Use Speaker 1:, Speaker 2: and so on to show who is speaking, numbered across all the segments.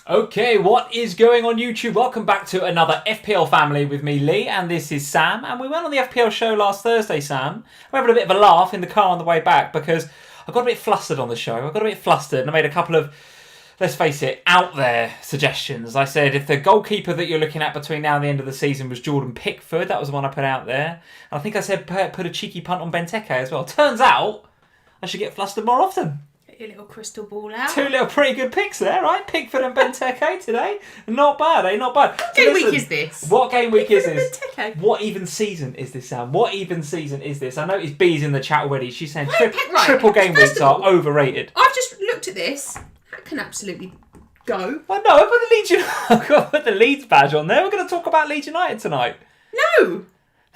Speaker 1: Okay, what is going on YouTube? Welcome back to another FPL Family with me, Lee, and this is Sam. And we went on the FPL show last Thursday, Sam. We're having a bit of a laugh in the car on the way back because I got a bit flustered on the show. And I made a couple of, let's face it, out there suggestions. I said if the goalkeeper that you're looking at between now and the end of the season was Jordan Pickford, that was the one I put out there. And I think I said put a cheeky punt on Benteke as well. Turns out I should get flustered more often.
Speaker 2: Your little crystal ball out.
Speaker 1: Two little pretty good picks there, right? Pickford and Benteke today. Not bad, eh? Not bad.
Speaker 2: What game week is this?
Speaker 1: What game week is this?
Speaker 2: Benteke.
Speaker 1: What even season is this, Sam? What even season is this? I noticed B's in the chat already. She's saying
Speaker 2: Right.
Speaker 1: triple game weeks are overrated.
Speaker 2: I've just looked at this. That can absolutely go.
Speaker 1: Well, no, I put the Leeds badge on there. We're going to talk about Leeds United tonight.
Speaker 2: No.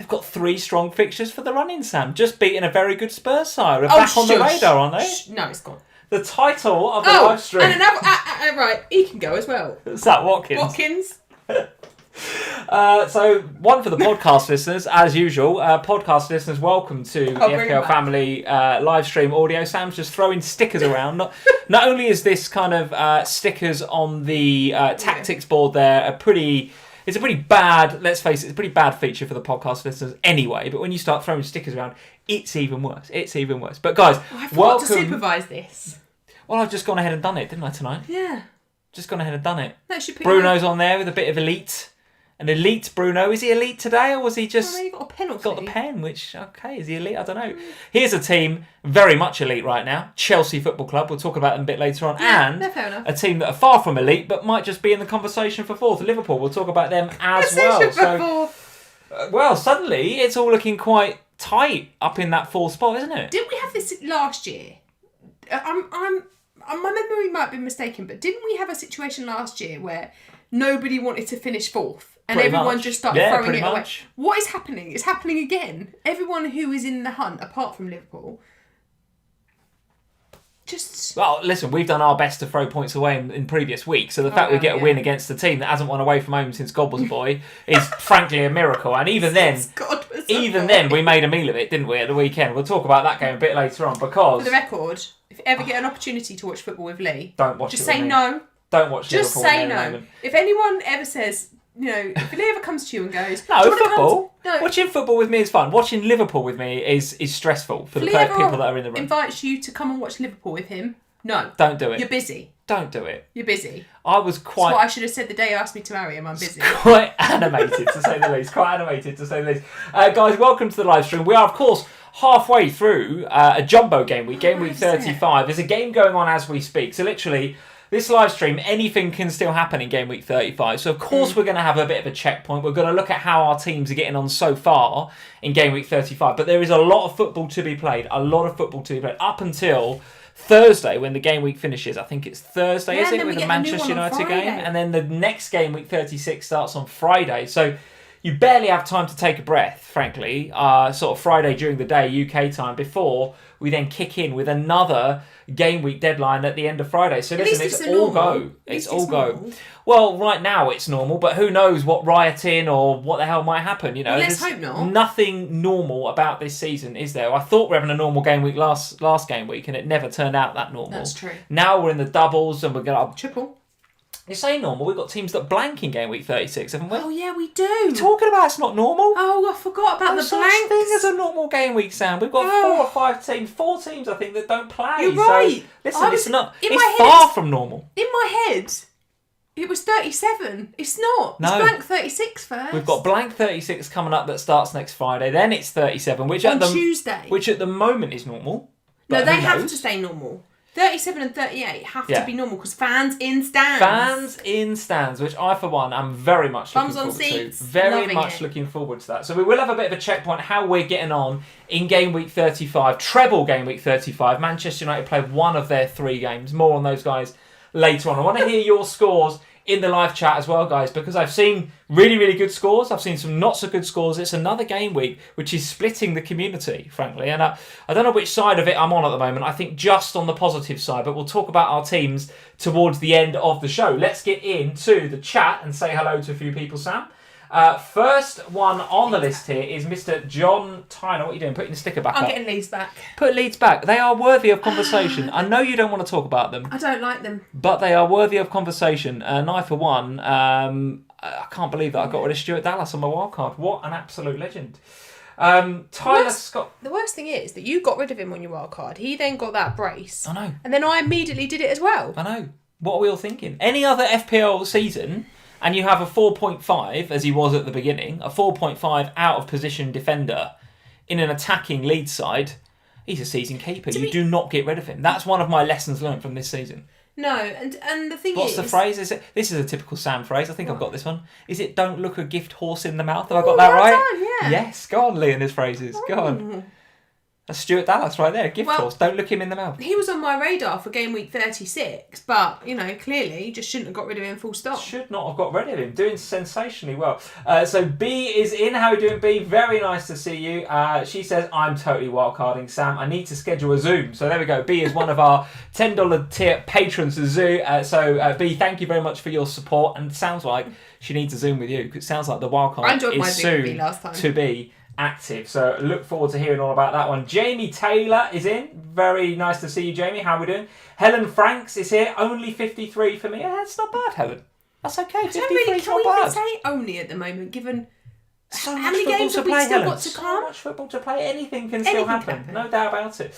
Speaker 1: They've got 3 strong fixtures for the run-in, Sam. Just beating a very good Spurs side. They're back on the radar, aren't they?
Speaker 2: No, it's gone.
Speaker 1: The title of the live stream.
Speaker 2: And another, right, he can go as well.
Speaker 1: Is that Watkins? So, one for the podcast listeners, as usual. Podcast listeners, welcome to the FPL Family live stream audio. Sam's just throwing stickers around. Not only is this kind of stickers on the tactics board there it's a pretty bad, let's face it, it's a pretty bad feature for the podcast listeners anyway, but when you start throwing stickers around, it's even worse. But guys,
Speaker 2: I forgot
Speaker 1: welcome.
Speaker 2: to supervise this.
Speaker 1: Well, I've just gone ahead and done it, didn't I, tonight?
Speaker 2: Yeah.
Speaker 1: Just gone ahead and done it.
Speaker 2: Bruno's
Speaker 1: on there with a bit of elite. An elite Bruno. Is he elite today, or was he just...
Speaker 2: he got a penalty.
Speaker 1: Got the pen, which, okay, is he elite? I don't know. Here's a team very much elite right now. Chelsea Football Club. We'll talk about them a bit later on.
Speaker 2: Yeah,
Speaker 1: and
Speaker 2: fair enough.
Speaker 1: A team that are far from elite, but might just be in the conversation for 4th. Liverpool. We'll talk about them as well. Well, suddenly, it's all looking quite tight up in that 4th spot, isn't it?
Speaker 2: Didn't we have this last year? My memory might be mistaken, but didn't we have a situation last year where nobody wanted to finish 4th? And
Speaker 1: pretty
Speaker 2: everyone
Speaker 1: much.
Speaker 2: Just started throwing it
Speaker 1: much.
Speaker 2: away. What is happening? It's happening again. Everyone who is in the hunt, apart from Liverpool, just...
Speaker 1: Well, listen, we've done our best to throw points away in previous weeks, so the fact we get a win against a team that hasn't won away from home since God was a boy is frankly a miracle. And even then, we made a meal of it, didn't we, at the weekend? We'll talk about that game a bit later on because...
Speaker 2: For the record, if you ever get an opportunity to watch football with Lee,
Speaker 1: don't watch
Speaker 2: just
Speaker 1: it
Speaker 2: say
Speaker 1: with me.
Speaker 2: no.
Speaker 1: Don't watch
Speaker 2: just
Speaker 1: Liverpool
Speaker 2: say no. If anyone ever says... if Lee ever comes to you and goes...
Speaker 1: No, football. Watching football with me is fun. Watching Liverpool with me is stressful for the people that are in the room.
Speaker 2: Invites you to come and watch Liverpool with him. No.
Speaker 1: Don't do it.
Speaker 2: You're busy.
Speaker 1: Don't do it.
Speaker 2: You're busy.
Speaker 1: I was quite...
Speaker 2: That's what I should have said the day he asked me to marry him. I'm busy.
Speaker 1: Quite animated, to say the least. Guys, welcome to the live stream. We are, of course, halfway through a jumbo game week. Game week 35. There's a game going on as we speak. So literally... This live stream, anything can still happen in game week 35. So, of course, we're going to have a bit of a checkpoint. We're going to look at how our teams are getting on so far in game week 35. But there is a lot of football to be played. Up until Thursday when the game week finishes. I think it's Thursday, isn't it? With the Manchester United game. And then the next game week 36 starts on Friday. So, you barely have time to take a breath, frankly, sort of Friday during the day, UK time, before we then kick in with another game week deadline at the end of Friday. So listen, it's all go. It's all go. Well, right now it's normal, but who knows what rioting or what the hell might happen, you know.
Speaker 2: Well, let's hope not.
Speaker 1: Nothing normal about this season, is there? I thought we were having a normal game week last game week, and it never turned out that normal.
Speaker 2: That's true.
Speaker 1: Now we're in the doubles, and we're going to...
Speaker 2: Triple.
Speaker 1: You say normal, we've got teams that blank in game week 36, haven't we?
Speaker 2: Oh, yeah, we do.
Speaker 1: What are you talking about? It's not normal.
Speaker 2: Oh, I forgot about the blanks.
Speaker 1: Thing as a normal game week, Sam. We've got 4 or 5 teams, 4 teams, I think, that don't play.
Speaker 2: You're right.
Speaker 1: So, listen, it's far from normal.
Speaker 2: In my head, it was 37. It's not.
Speaker 1: No.
Speaker 2: It's blank 36 first.
Speaker 1: We've got blank 36 coming up that starts next Friday. Then it's 37, which
Speaker 2: Tuesday.
Speaker 1: Which at the moment is normal.
Speaker 2: No, they have to stay normal. 37 and 38 have to be normal because fans in stands.
Speaker 1: Fans in stands, which I, for one, am very much looking forward
Speaker 2: seats,
Speaker 1: to. Very much looking forward to that. So we will have a bit of a checkpoint how we're getting on in game week 35, treble game week 35. Manchester United played one of their 3 games. More on those guys later on. I want to hear your scores in the live chat as well, guys, because I've seen really, really good scores. I've seen some not so good scores. It's another game week which is splitting the community, frankly. And I don't know which side of it I'm on at the moment. I think just on the positive side, but we'll talk about our teams towards the end of the show. Let's get into the chat and say hello to a few people, Sam. First one on the list here is Mr. John Tyner. What are you doing? Putting the sticker back up.
Speaker 2: I'm getting Leeds back.
Speaker 1: Put Leeds back. They are worthy of conversation. I know you don't want to talk about them.
Speaker 2: I don't like them.
Speaker 1: But they are worthy of conversation. And I, for one, I can't believe that I got rid of Stuart Dallas on my wildcard. What an absolute legend. Tyler Scott.
Speaker 2: The worst thing is that you got rid of him on your wildcard. He then got that brace.
Speaker 1: I know.
Speaker 2: And then I immediately did it as well.
Speaker 1: I know. What are we all thinking? Any other FPL season, and you have a 4.5, as he was at the beginning, a 4.5 out of position defender in an attacking Leeds side, he's a season keeper. You do not get rid of him. That's one of my lessons learned from this season.
Speaker 2: No, and the thing
Speaker 1: What's the phrase? This is a typical Sam phrase. I think I've got this one. Is it "Don't look a gift horse in the mouth"? Have I got that right?
Speaker 2: Done, yeah.
Speaker 1: Yes. Go on, Lee, in his phrases. Go on. That's Stuart Dallas right there. Gift horse. Don't look him in the mouth.
Speaker 2: He was on my radar for game week 36, but, clearly just shouldn't have got rid of him full stop.
Speaker 1: Should not have got rid of him. Doing sensationally well. So B is in. How are you doing, B? Very nice to see you. She says, I'm totally wildcarding, Sam. I need to schedule a Zoom. So there we go. B is one of our $10 tier patrons to Zoo. So B, thank you very much for your support. And it sounds like she needs a Zoom with you, because it sounds like the wildcard is soon to be active. So look forward to hearing all about that one. Jamie Taylor is in. Very nice to see you, Jamie. How are we doing? Helen Franks is here. Only 53 for me. Yeah, that's not bad, Helen. That's okay. 53 is not bad.
Speaker 2: Can we even say only at the moment, given
Speaker 1: so
Speaker 2: how many games have we still got to come?
Speaker 1: So much football to play. Anything can still happen. No doubt about it.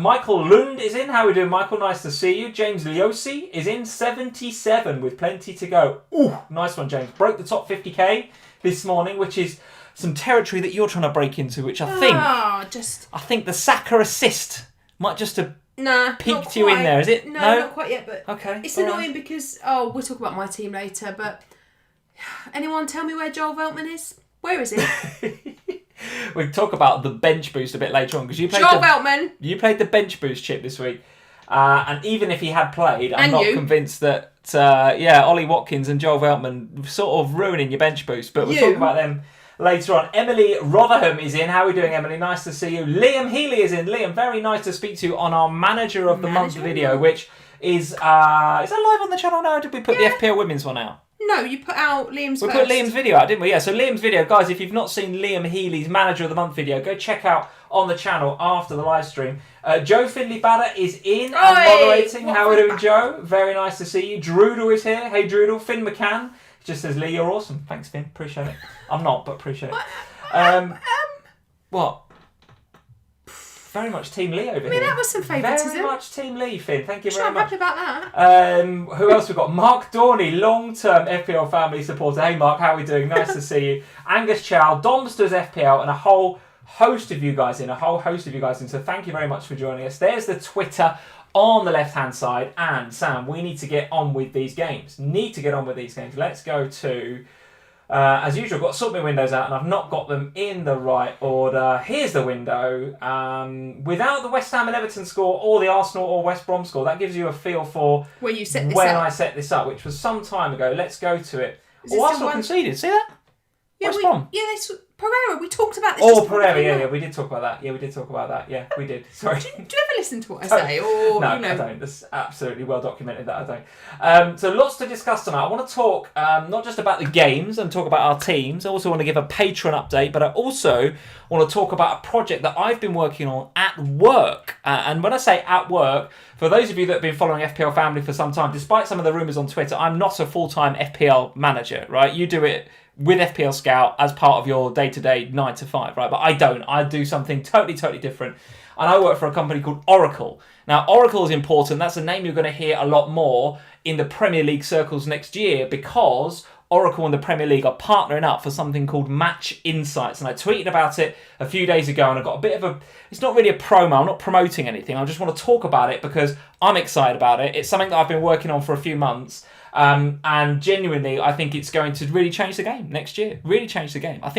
Speaker 1: Michael Lund is in. How are we doing, Michael? Nice to see you. James Leosi is in. 77 with plenty to go. Ooh, nice one, James. Broke the top 50k this morning, which is some territory that you're trying to break into, which I think the Saka assist might just have peaked you in there, is it?
Speaker 2: No, not quite yet, but
Speaker 1: okay,
Speaker 2: it's annoying because, we'll talk about my team later, but anyone tell me where Joel Veltman is? Where is he?
Speaker 1: We'll talk about the bench boost a bit later on, because you played
Speaker 2: Veltman.
Speaker 1: You played the bench boost chip this week, and even if he had played, I'm not convinced that Ollie Watkins and Joel Veltman were sort of ruining your bench boost, but we'll talk about them later on. Emily Rotherham is in. How are we doing, Emily? Nice to see you. Liam Healy is in. Liam, very nice to speak to you on our Manager of the Month video, which is that live on the channel now, or did we put the FPL Women's one out?
Speaker 2: No, you put out Liam's
Speaker 1: We put Liam's video out, didn't we? Yeah, so Liam's video, guys, if you've not seen Liam Healy's Manager of the Month video, go check out on the channel after the live stream. Joe Findlay Batter is in and moderating. How are we doing, Joe? Very nice to see you. Droodle is here. Hey, Droodle. Finn McCann just says, Lee, you're awesome. Thanks, Finn. Appreciate it. I'm not, but appreciate it. What? Very much Team Lee over here.
Speaker 2: That was some favouritism.
Speaker 1: Very much Team Lee, Finn. Thank you very much.
Speaker 2: I'm happy about that.
Speaker 1: Who else we've got? Mark Dorney, long-term FPL family supporter. Hey, Mark, how are we doing? Nice to see you. Angus Chow, Domsters FPL, and a whole host of you guys in. So thank you very much for joining us. There's the Twitter on the left-hand side. And, Sam, we need to get on with these games. Let's go to... as usual, I've got to sort my windows out and I've not got them in the right order. Here's the window. Without the West Ham and Everton score or the Arsenal or West Brom score, that gives you a feel for
Speaker 2: when I
Speaker 1: set this up, which was some time ago. Let's go to it. Arsenal conceded. See that? West Brom.
Speaker 2: Yeah, Pereira. We talked about this.
Speaker 1: Oh, Pereira. Yeah, we did talk about that. Yeah, we did. Sorry.
Speaker 2: Do you ever listen to what I say? Or,
Speaker 1: no, I don't. That's absolutely well documented that I don't. So lots to discuss tonight. I want to talk not just about the games and talk about our teams. I also want to give a Patreon update, but I also want to talk about a project that I've been working on at work. And when I say at work, for those of you that have been following FPL Family for some time, despite some of the rumours on Twitter, I'm not a full-time FPL manager, right? You do it with FPL Scout as part of your day-to-day 9 to 5, right? But I don't. I do something totally different. And I work for a company called Oracle. Now, Oracle is important. That's a name you're going to hear a lot more in the Premier League circles next year, because Oracle and the Premier League are partnering up for something called Match Insights. And I tweeted about it a few days ago, and I got a bit of a... It's not really a promo. I'm not promoting anything. I just want to talk about it because I'm excited about it. It's something that I've been working on for a few months. And genuinely, I think it's going to really change the game next year. Really change the game. I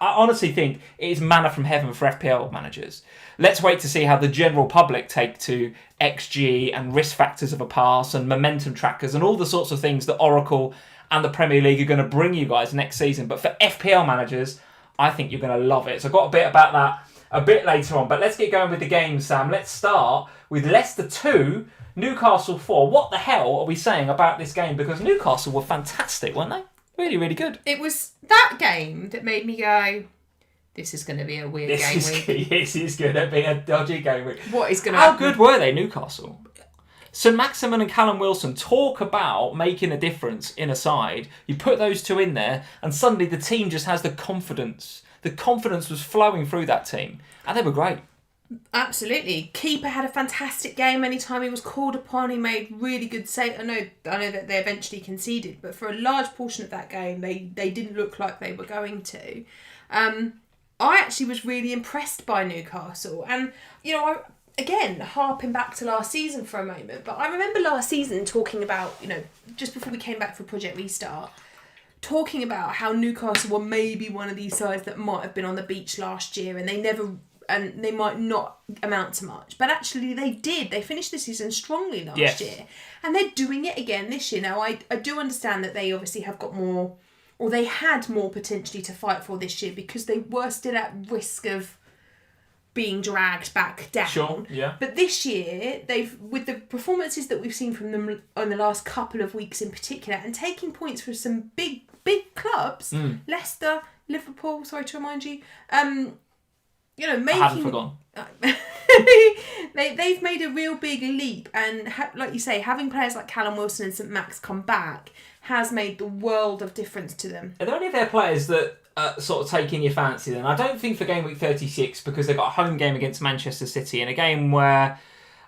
Speaker 1: honestly think it is manna from heaven for FPL managers. Let's wait to see how the general public take to XG and risk factors of a pass and momentum trackers and all the sorts of things that Oracle and the Premier League are going to bring you guys next season. But for FPL managers, I think you're going to love it. So I've got a bit about that a bit later on. But let's get going with the game, Sam. Let's start with Leicester 2, Newcastle 4. What the hell are we saying about this game? Because Newcastle were fantastic, weren't they? Really, really good.
Speaker 2: It was that game that made me go, this is going to be a weird game week.
Speaker 1: This is going to be a dodgy game week.
Speaker 2: What is going to
Speaker 1: How
Speaker 2: happen?
Speaker 1: good were they, Newcastle? St Maximin and Callum Wilson, talk about making a difference in a side. You put those two in there, and suddenly the team just has the confidence. The confidence was flowing through that team, and they were great.
Speaker 2: Absolutely. Keeper had a fantastic game. Anytime he was called upon, he made really good saves. I know that they eventually conceded, but for a large portion of that game, they didn't look like they were going to. I actually was really impressed by Newcastle, and again, harping back to last season for a moment, but I remember last season talking about, just before we came back for Project Restart, talking about how Newcastle were maybe one of these sides that might have been on the beach last year and they might not amount to much. But actually they did. They finished the season strongly last year. And they're doing it again this year. Now, I do understand that they obviously have got more, or they had more potentially to fight for this year because they were still at risk of being dragged back down.
Speaker 1: Sure, yeah.
Speaker 2: But this year, with the performances that we've seen from them on the last couple of weeks in particular, and taking points from some big clubs, Leicester, Liverpool, sorry to remind you, making...
Speaker 1: I hadn't forgotten.
Speaker 2: They've made a real big leap, and like you say, having players like Callum Wilson and St Max come back has made the world of difference to them.
Speaker 1: Are there any of their players that sort of taking your fancy then? I don't think for game week 36, because they've got a home game against Manchester City in a game where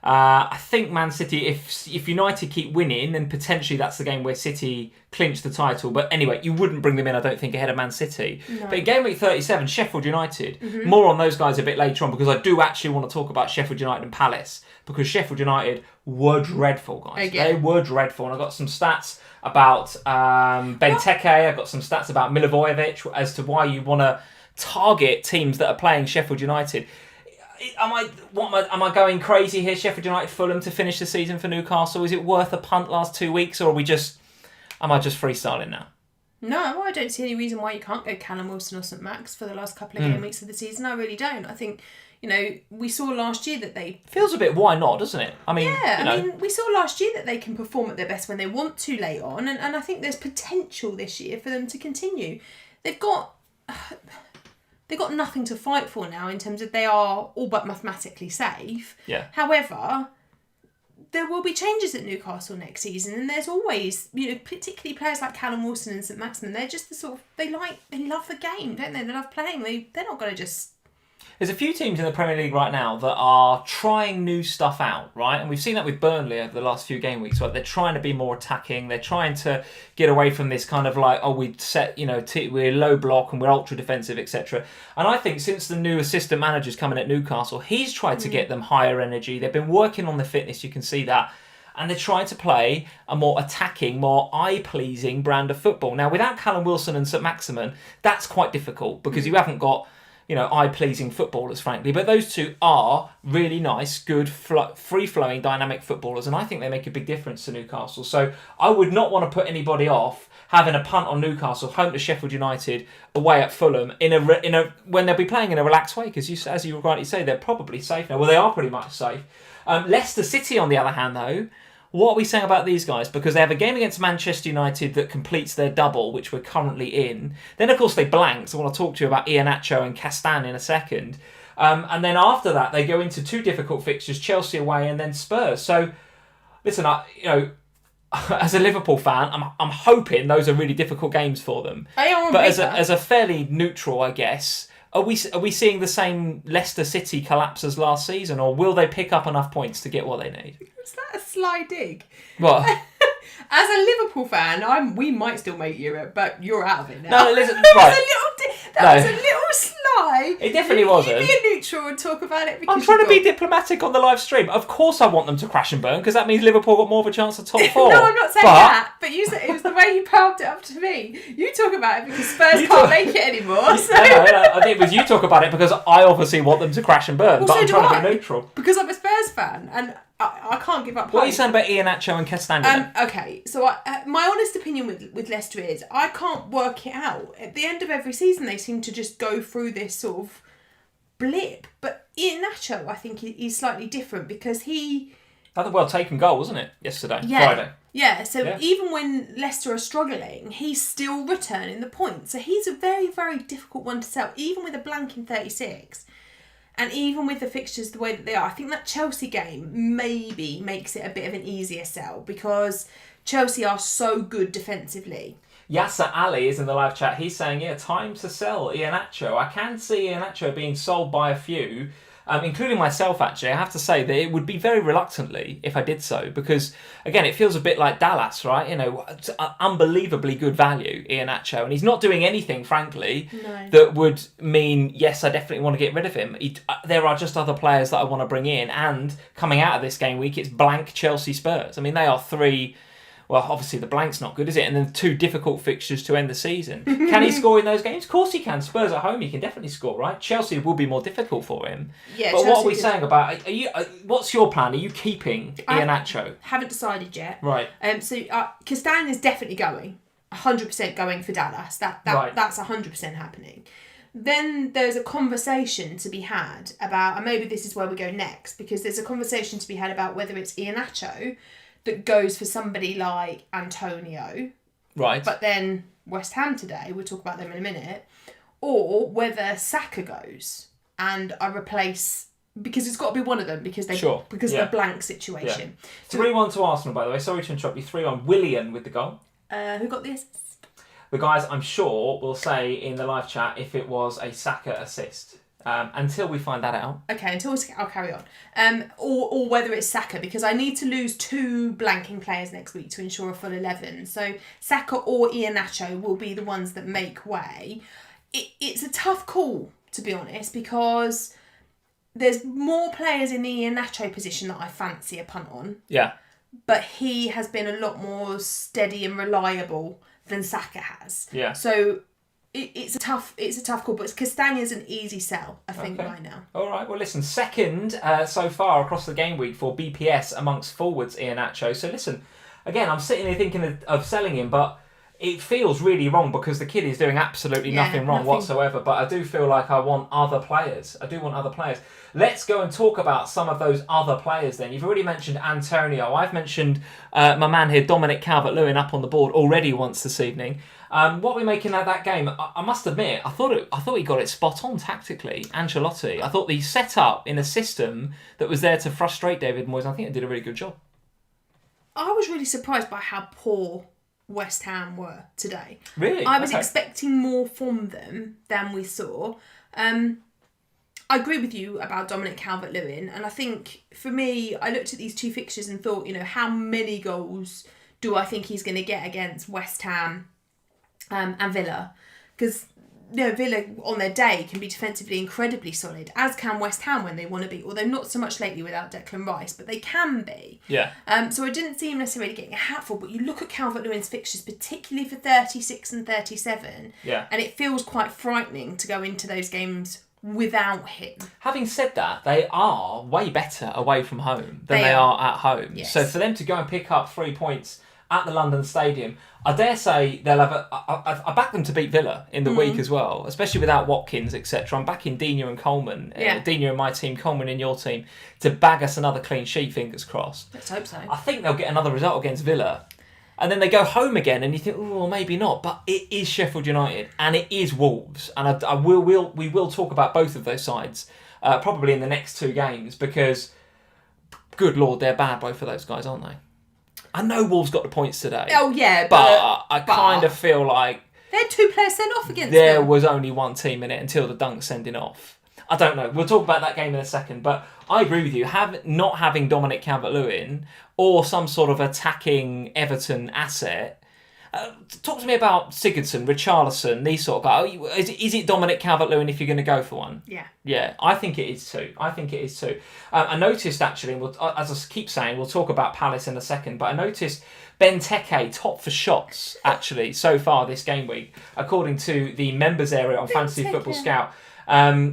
Speaker 1: I think Man City, if United keep winning, then potentially that's the game where City clinch the title. But anyway, you wouldn't bring them in, I don't think, ahead of Man City. No. But in game week 37, Sheffield United, more on those guys a bit later on, because I do actually want to talk about Sheffield United and Palace, because Sheffield United were dreadful, guys. Again. They were dreadful, and I've got some stats about Benteke, I've got some stats about Milivojevic as to why you want to target teams that are playing Sheffield United. Am I going crazy here? Sheffield United, Fulham to finish the season for Newcastle. Is it worth a punt last 2 weeks, or am I just freestyling now?
Speaker 2: No, I don't see any reason why you can't go Callum Wilson or St Max for the last couple of game weeks of the season. I really don't. I think, we saw last year that they...
Speaker 1: Feels a bit why not, doesn't it? I mean,
Speaker 2: we saw last year that they can perform at their best when they want to late on, and I think there's potential this year for them to continue. They've got nothing to fight for now in terms of they are all but mathematically safe.
Speaker 1: Yeah.
Speaker 2: However, there will be changes at Newcastle next season, and there's always, particularly players like Callum Wilson and St Maximin, they're just the sort of, they love the game, don't they? They love playing. They're not going to just...
Speaker 1: There's a few teams in the Premier League right now that are trying new stuff out, right? And we've seen that with Burnley over the last few game weeks, right? They're trying to be more attacking. They're trying to get away from this kind of like, we're low block and we're ultra defensive, etc. And I think since the new assistant manager's coming at Newcastle, he's tried to get them higher energy. They've been working on the fitness, you can see that. And they're trying to play a more attacking, more eye-pleasing brand of football. Now, without Callum Wilson and St Maximin, that's quite difficult because you haven't got... eye-pleasing footballers, frankly. But those two are really nice, good, free-flowing, dynamic footballers, and I think they make a big difference to Newcastle. So I would not want to put anybody off having a punt on Newcastle, home to Sheffield United, away at Fulham, when they'll be playing in a relaxed way, because as you rightly say, they're probably safe now. Well, they are pretty much safe. Leicester City, on the other hand, though, what are we saying about these guys? Because they have a game against Manchester United that completes their double, which we're currently in. Then, of course, they blanked. So I want to talk to you about Iheanacho and Castan in a second. And then after that, they go into two difficult fixtures, Chelsea away and then Spurs. So, listen, as a Liverpool fan, I'm hoping those are really difficult games for them. But as a fairly neutral, I guess... Are we seeing the same Leicester City collapse as last season, or will they pick up enough points to get what they need?
Speaker 2: Is that a sly dig?
Speaker 1: What?
Speaker 2: As a Liverpool fan, we might still make Europe, but you're out of it now.
Speaker 1: No, listen, right.
Speaker 2: That was a little sly.
Speaker 1: It definitely wasn't.
Speaker 2: You be a neutral and talk about it because
Speaker 1: I'm trying to be diplomatic on the live stream. Of course I want them to crash and burn, because that means Liverpool got more of a chance of top four.
Speaker 2: No, I'm not saying that, but you said it was the way you palmed it up to me. You talk about it because Spurs can't make it anymore. So.
Speaker 1: No, I think it was you talk about it because I obviously want them to crash and burn, but I'm trying to be neutral.
Speaker 2: Because I'm a Spurs fan, and I can't give up hope.
Speaker 1: What are you saying about Iheanacho and Castagna?
Speaker 2: Okay, so my honest opinion with Leicester is I can't work it out. At the end of every season, they seem to just go through this sort of blip. But Iheanacho, I think, is slightly different because he...
Speaker 1: Another well-taken goal, wasn't it, yesterday?
Speaker 2: Yeah.
Speaker 1: Friday.
Speaker 2: Yeah, so even when Leicester are struggling, he's still returning the points. So he's a very, very difficult one to sell, even with a blank in 36. And even with the fixtures the way that they are, I think that Chelsea game maybe makes it a bit of an easier sell because Chelsea are so good defensively.
Speaker 1: Yasser Ali is in the live chat. He's saying, time to sell Iheanacho. I can see Iheanacho being sold by a few, including myself, actually. I have to say that it would be very reluctantly if I did so because, again, it feels a bit like Dallas, right? Unbelievably good value, Iheanacho. And he's not doing anything, frankly, that would mean, yes, I definitely want to get rid of him. There are just other players that I want to bring in. And coming out of this game week, it's blank Chelsea Spurs. I mean, they are three... Well, obviously the blank's not good, is it? And then 2 difficult fixtures to end the season. Can he score in those games? Of course he can. Spurs at home, he can definitely score, right? Chelsea will be more difficult for him.
Speaker 2: Yeah,
Speaker 1: but
Speaker 2: Chelsea
Speaker 1: what are we saying about... what's your plan? Are you keeping Iheanacho?
Speaker 2: Haven't decided yet.
Speaker 1: Right.
Speaker 2: So Castagne is definitely going. 100% going for Dallas. That's 100% happening. Then there's a conversation to be had about... And maybe this is where we go next. Because there's a conversation to be had about whether it's Iheanacho... that goes for somebody like Antonio.
Speaker 1: Right.
Speaker 2: But then West Ham today, we'll talk about them in a minute. Or whether Saka goes and I replace... Because it's got to be one of them because of the blank situation.
Speaker 1: Yeah. 3-1 to Arsenal, by the way. Sorry to interrupt you. 3-1. Willian with the goal.
Speaker 2: Who got the assist?
Speaker 1: The guys, I'm sure, will say in the live chat if it was a Saka assist. Until we find that out.
Speaker 2: Okay, I'll carry on. Or whether it's Saka, because I need to lose 2 blanking players next week to ensure a full 11. So Saka or Iheanacho will be the ones that make way. It's a tough call, to be honest, because there's more players in the Iheanacho position that I fancy a punt on.
Speaker 1: Yeah.
Speaker 2: But he has been a lot more steady and reliable than Saka has.
Speaker 1: Yeah.
Speaker 2: So... It's a tough call, but Castagne's an easy sell, I think, right now.
Speaker 1: All right, well, listen, second so far across the game week for BPS amongst forwards, Iheanacho. So, listen, again, I'm sitting here thinking of selling him, but it feels really wrong because the kid is doing absolutely nothing wrong whatsoever, but I do feel like I want other players. Let's go and talk about some of those other players then. You've already mentioned Antonio. I've mentioned my man here, Dominic Calvert-Lewin, up on the board already once this evening. What are we making of that game? I must admit, I thought he got it spot on tactically, Ancelotti. I thought he set up in a system that was there to frustrate David Moyes. I think he did a really good job.
Speaker 2: I was really surprised by how poor West Ham were today.
Speaker 1: Really?
Speaker 2: I was expecting more from them than we saw. I agree with you about Dominic Calvert-Lewin, and I think for me, I looked at these 2 fixtures and thought, how many goals do I think he's going to get against West Ham and Villa? Because Villa on their day can be defensively incredibly solid, as can West Ham when they want to be, although not so much lately without Declan Rice, but they can be.
Speaker 1: Yeah.
Speaker 2: So I didn't see him necessarily getting a hatful, but you look at Calvert-Lewin's fixtures, particularly for 36 and 37, and it feels quite frightening to go into those games without him.
Speaker 1: Having said that, they are way better away from home than they are at home.
Speaker 2: Yes.
Speaker 1: So for them to go and pick up 3 points at the London Stadium, I dare say they'll have I back them to beat Villa in the week as well, especially without Watkins, etc. I'm backing Dina and Coleman, Dina in my team, Coleman in your team, to bag us another clean sheet, fingers crossed.
Speaker 2: Let's hope so.
Speaker 1: I think they'll get another result against Villa. And then they go home again, and you think, oh, maybe not. But it is Sheffield United, and it is Wolves. And we will talk about both of those sides, probably in the next 2 games, because, good Lord, they're bad, both of those guys, aren't they? I know Wolves got the points today.
Speaker 2: Oh, yeah.
Speaker 1: But I kind of feel like...
Speaker 2: They had 2 players sent off against
Speaker 1: there
Speaker 2: them.
Speaker 1: was only one team in it until the Dunk sending off. I don't know. We'll talk about that game in a second. But I agree with you. Not having Dominic Calvert-Lewin or some sort of attacking Everton asset. Talk to me about Sigurdsson, Richarlison, these sort of guys. Is it Dominic Calvert-Lewin if you're going to go for one?
Speaker 2: Yeah.
Speaker 1: Yeah, I think it is too. I noticed actually, as I keep saying, we'll talk about Palace in a second, but I noticed Benteke top for shots actually so far this game week, according to the members area on Fantasy Football Scout.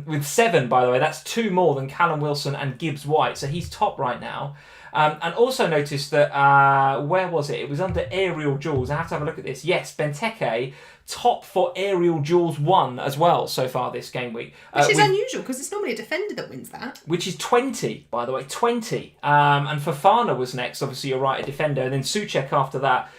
Speaker 1: With 7, by the way, that's 2 more than Callum Wilson and Gibbs White, so he's top right now. And also noticed that, where was it? It was under aerial duels. I have to have a look at this. Yes, Benteke, top for aerial duels 1 as well so far this game week.
Speaker 2: Which is unusual because it's normally a defender that wins that.
Speaker 1: Which is 20, by the way, 20. And Fofana was next, obviously you're right, a defender. And then Souček after that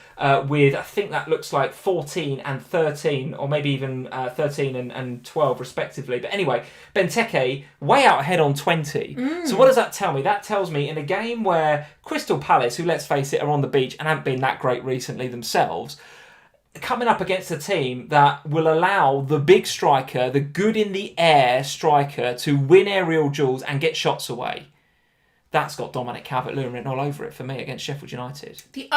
Speaker 1: with, I think that looks like 14 and 13, or maybe even 13 and 12 respectively. But anyway, Benteke way out ahead on 20. So what does that tell me? That tells me in a game where Crystal Palace, who let's face it are on the beach and haven't been that great recently themselves, coming up against a team that will allow the big striker, the good in the air striker, to win aerial duels and get shots away. That's got Dominic Calvert-Lewin written all over it for me against Sheffield United.
Speaker 2: The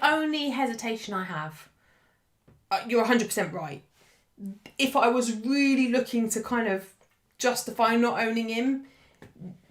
Speaker 2: only hesitation I have, you're 100% right. If I was really looking to kind of justify not owning him,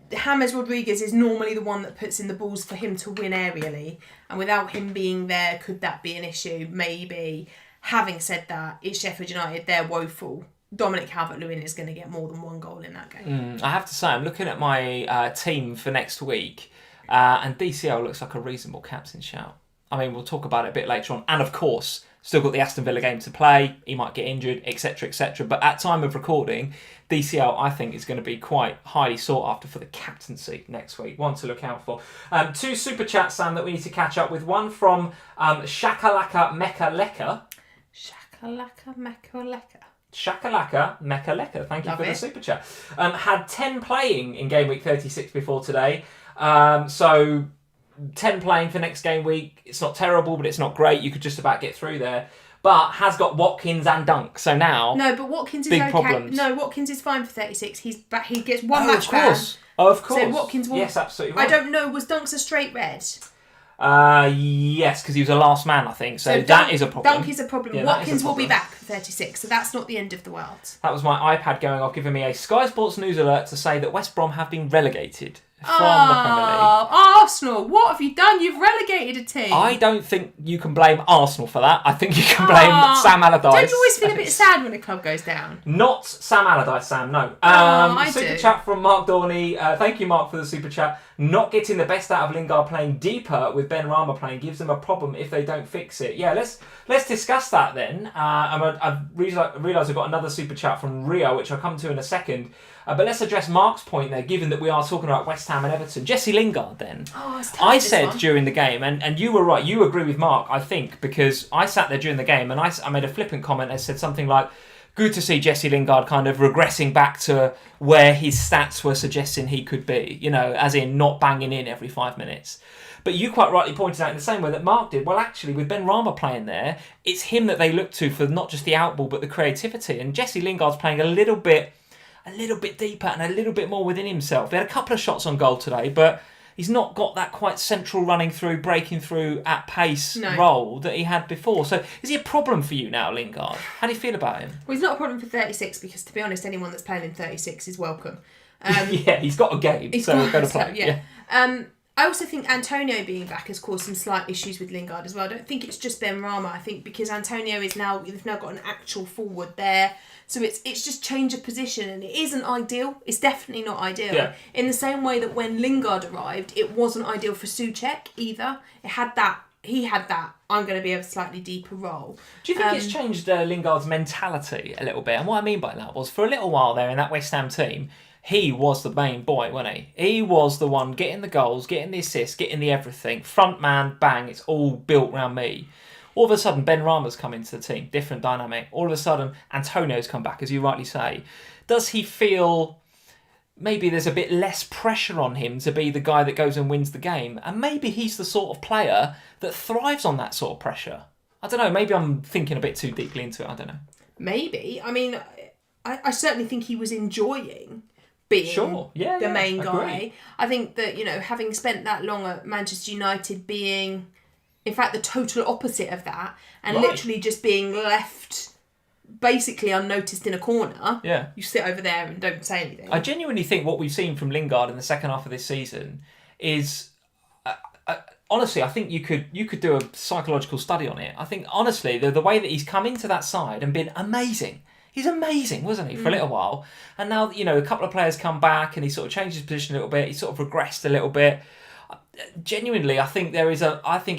Speaker 2: James Rodriguez is normally the one that puts in the balls for him to win aerially. And without him being there, could that be an issue? Maybe. Having said that, it's Sheffield United, they're woeful. Dominic Calvert-Lewin is going to get more than 1 goal in that game.
Speaker 1: I have to say, I'm looking at my team for next week, and DCL looks like a reasonable captain shout. I mean, we'll talk about it a bit later on. And of course, still got the Aston Villa game to play. He might get injured, etc., etc. But at time of recording, DCL, I think, is going to be quite highly sought after for the captaincy next week. One to look out for. 2 super chats, Sam, that we need to catch up with. One from Shakalaka Mecca Leka.
Speaker 2: Shakalaka Mecca Leka.
Speaker 1: Shakalaka Mecca Leka. Thank you
Speaker 2: Love
Speaker 1: for
Speaker 2: it.
Speaker 1: the super chat. Had 10 playing in game week 36 before today. So 10 playing for next game week. It's not terrible, but it's not great. You could just about get through there. But has got Watkins and Dunk. So now,
Speaker 2: No, but Watkins is
Speaker 1: big
Speaker 2: okay.
Speaker 1: problems.
Speaker 2: No, Watkins is fine for 36. He gets one
Speaker 1: Oh,
Speaker 2: match
Speaker 1: of course. Of course.
Speaker 2: So Watkins will...
Speaker 1: Yes, absolutely right.
Speaker 2: I don't know, was Dunk's a straight red?
Speaker 1: Yes, because he was a last man, I think. So that is a problem.
Speaker 2: Dunk is a problem.
Speaker 1: Yeah, that is a
Speaker 2: Watkins will be
Speaker 1: problem.
Speaker 2: back for 36, so that's not the end of the world.
Speaker 1: That was my iPad going off, giving me a Sky Sports news alert to say that West Brom have been relegated from the Premier League.
Speaker 2: Arsenal, what have you done? You've relegated a team.
Speaker 1: I don't think you can blame Arsenal for that. I think you can blame Sam Allardyce.
Speaker 2: Don't you always feel a bit sad when a club goes down?
Speaker 1: Not Sam Allardyce, Sam, no.
Speaker 2: I
Speaker 1: super
Speaker 2: do.
Speaker 1: chat from Mark Dorney. Thank you, Mark, for the super chat. Not getting the best out of Lingard playing deeper with Ben Rama playing gives them a problem if they don't fix it. Yeah, let's discuss that then. I've realised I've got another super chat from Rio, which I'll come to in a second. But let's address Mark's point there, given that we are talking about West Ham and Everton. Jesse Lingard then.
Speaker 2: It's tough,
Speaker 1: I
Speaker 2: this
Speaker 1: said
Speaker 2: one.
Speaker 1: during the game, and you were right, you agree with Mark, I think, because I sat there during the game and I made a flippant comment and said something like, good to see Jesse Lingard kind of regressing back to where his stats were suggesting he could be, as in not banging in every 5 minutes. But you quite rightly pointed out in the same way that Mark did, well, actually, with Ben Rama playing there, it's him that they look to for not just the outball, but the creativity. And Jesse Lingard's playing a little bit deeper and a little bit more within himself. He had a couple of shots on goal today, but he's not got that quite central running through, breaking through at pace role that he had before. So is he a problem for you now, Lingard? How do you feel about him?
Speaker 2: Well, he's not a problem for 36 because, to be honest, anyone that's playing in 36 is welcome.
Speaker 1: Yeah, he's got a game, so we're going to play.
Speaker 2: Yeah. I also think Antonio being back has caused some slight issues with Lingard as well. I don't think it's just Ben Rama. I think because Antonio they've now got an actual forward there. So it's just change of position, and it isn't ideal. It's definitely not ideal.
Speaker 1: Yeah.
Speaker 2: In the same way that when Lingard arrived, it wasn't ideal for Souček either. He had that, I'm going to be a slightly deeper role.
Speaker 1: Do you think it's changed Lingard's mentality a little bit? And what I mean by that was, for a little while there in that West Ham team, he was the main boy, wasn't he? He was the one getting the goals, getting the assists, getting the everything. Front man, bang, it's all built around me. All of a sudden, Ben Rama's come into the team, different dynamic. All of a sudden, Antonio's come back, as you rightly say. Does he feel maybe there's a bit less pressure on him to be the guy that goes and wins the game? And maybe he's the sort of player that thrives on that sort of pressure. I don't know, maybe I'm thinking a bit too deeply into it, I don't know.
Speaker 2: Maybe. I mean, I certainly think he was enjoying being the main guy. I think that, having spent that long at Manchester United being, in fact, the total opposite of that, and literally just being left basically unnoticed in a corner.
Speaker 1: Yeah.
Speaker 2: You sit over there and don't say anything.
Speaker 1: I genuinely think what we've seen from Lingard in the second half of this season is, honestly, I think you could do a psychological study on it. I think, honestly, the way that he's come into that side and been amazing. He's amazing, wasn't he, for a little while? And now, a couple of players come back and he sort of changed his position a little bit. He sort of regressed a little bit. genuinely, I think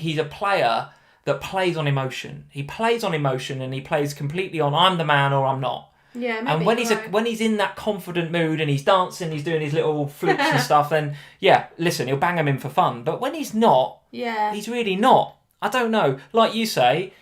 Speaker 1: he's a player that plays on emotion. He plays on emotion, and he plays completely on I'm the man or I'm not.
Speaker 2: Yeah, maybe.
Speaker 1: And when he's in that confident mood and he's dancing, he's doing his little flukes and stuff, then yeah, listen, he'll bang him in for fun. But when he's not, he's really not. I don't know. Like you say,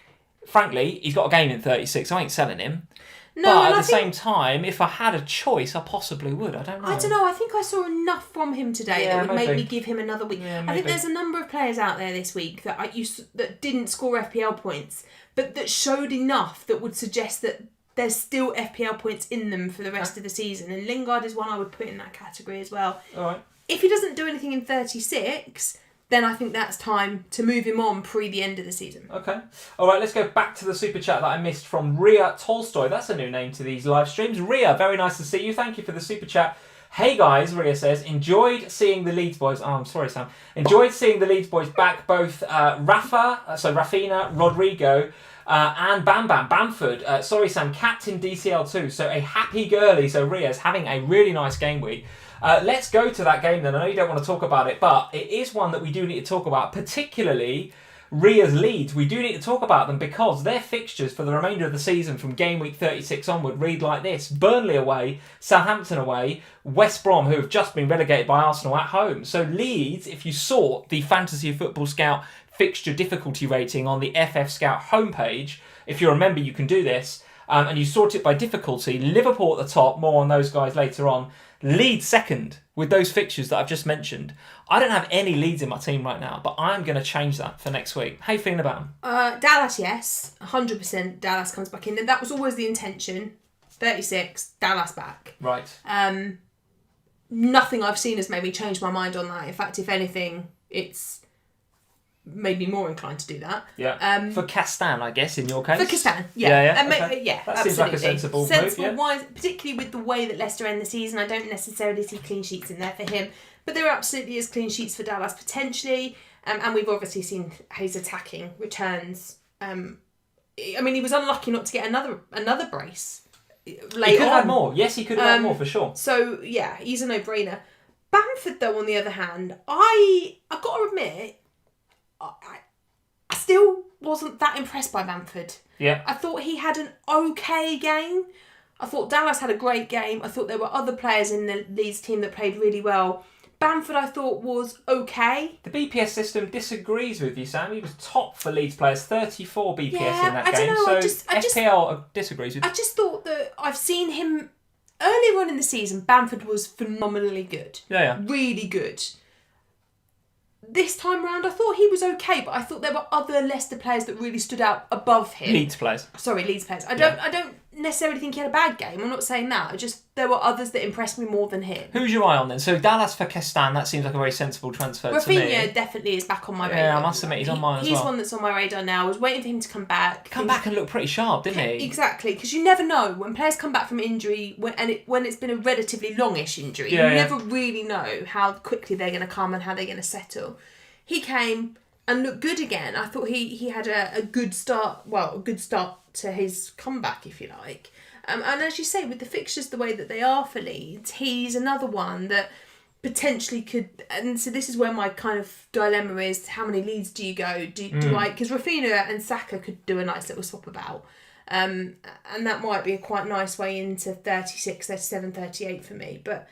Speaker 1: frankly, he's got a game in 36. I ain't selling him. No, but at the same time, if I had a choice, I possibly would. I don't know.
Speaker 2: I think I saw enough from him today that would make me give him another week.
Speaker 1: Yeah,
Speaker 2: I think there's a number of players out there this week that didn't score FPL points, but that showed enough that would suggest that there's still FPL points in them for the rest of the season. And Lingard is one I would put in that category as well.
Speaker 1: All right.
Speaker 2: If he doesn't do anything in 36... then I think that's time to move him on pre the end of the season.
Speaker 1: Okay. All right, let's go back to the super chat that I missed from Ria Tolstoy. That's a new name to these live streams. Ria, very nice to see you. Thank you for the super chat. Hey guys, Ria says, enjoyed seeing the Leeds boys. Oh, I'm sorry, Sam. Enjoyed seeing the Leeds boys back, both Rafinha, Rodrigo, and Bamford. Sorry, Sam, captain DCL2. So a happy girly. So Ria's having a really nice game week. Let's go to that game then. I know you don't want to talk about it, but it is one that we do need to talk about, particularly Ria's Leeds. We do need to talk about them because their fixtures for the remainder of the season from game week 36 onward read like this. Burnley away, Southampton away, West Brom, who have just been relegated by Arsenal, at home. So Leeds, if you sort the Fantasy Football Scout fixture difficulty rating on the FF Scout homepage, if you remember you can do this, and you sort it by difficulty, Liverpool at the top, more on those guys later on, Leeds second with those fixtures that I've just mentioned. I don't have any Leeds in my team right now, but I'm going to change that for next week. How you feeling about them?
Speaker 2: Dallas, yes. 100% Dallas comes back in. And that was always the intention. 36, Dallas back.
Speaker 1: Right.
Speaker 2: Nothing I've seen has made me change my mind on that. In fact, if anything, it's made me more inclined to do that.
Speaker 1: Yeah. For Castan, I guess, in your case.
Speaker 2: For Castan, yeah.
Speaker 1: Okay.
Speaker 2: Yeah,
Speaker 1: that
Speaker 2: absolutely.
Speaker 1: seems like a sensible move, yeah.
Speaker 2: Wise, particularly with the way that Leicester end the season. I don't necessarily see clean sheets in there for him, but there absolutely is clean sheets for Dallas potentially. And we've obviously seen his attacking returns. I mean, he was unlucky not to get another brace later on.
Speaker 1: He could have had more. Yes, he could have had more for sure.
Speaker 2: So yeah, he's a no-brainer. Bamford, though, on the other hand, I've got to admit, I still wasn't that impressed by Bamford.
Speaker 1: Yeah.
Speaker 2: I thought he had an okay game. I thought Dallas had a great game. I thought there were other players in the Leeds team that played really well. Bamford, I thought, was okay.
Speaker 1: The BPS system disagrees with you, Sam. He was top for Leeds players, 34 BPS in that game.
Speaker 2: Don't know,
Speaker 1: so FPL disagrees with you.
Speaker 2: I just thought that I've seen him earlier on in the season. Bamford was phenomenally good.
Speaker 1: Yeah.
Speaker 2: Really good. This time round, I thought he was okay, but I thought there were other Leicester players that really stood out above him.
Speaker 1: Leeds players.
Speaker 2: Sorry, Leeds players. I don't necessarily think he had a bad game. I'm not saying that. There were others that impressed me more than him.
Speaker 1: Who's your eye on then? So Dallas for Castan, that seems like a very sensible transfer to me.
Speaker 2: Rafinha definitely is back on my radar.
Speaker 1: Yeah, I must admit he's on mine as well.
Speaker 2: He's one that's on my radar now. I was waiting for him to come back.
Speaker 1: Come back and look pretty sharp, didn't he?
Speaker 2: Exactly, because you never know when players come back from injury when it's been a relatively longish injury. You never really know how quickly they're going to come and how they're going to settle. He came and looked good again. I thought he had a good start. Well, a good start to his comeback, if you like. And as you say, with the fixtures the way that they are for Leeds, he's another one that potentially could. And so this is where my kind of dilemma is: how many Leeds do you go? Do I? Because Rafinha and Saka could do a nice little swap about, and that might be a quite nice way into 36, 37, 38 for me. But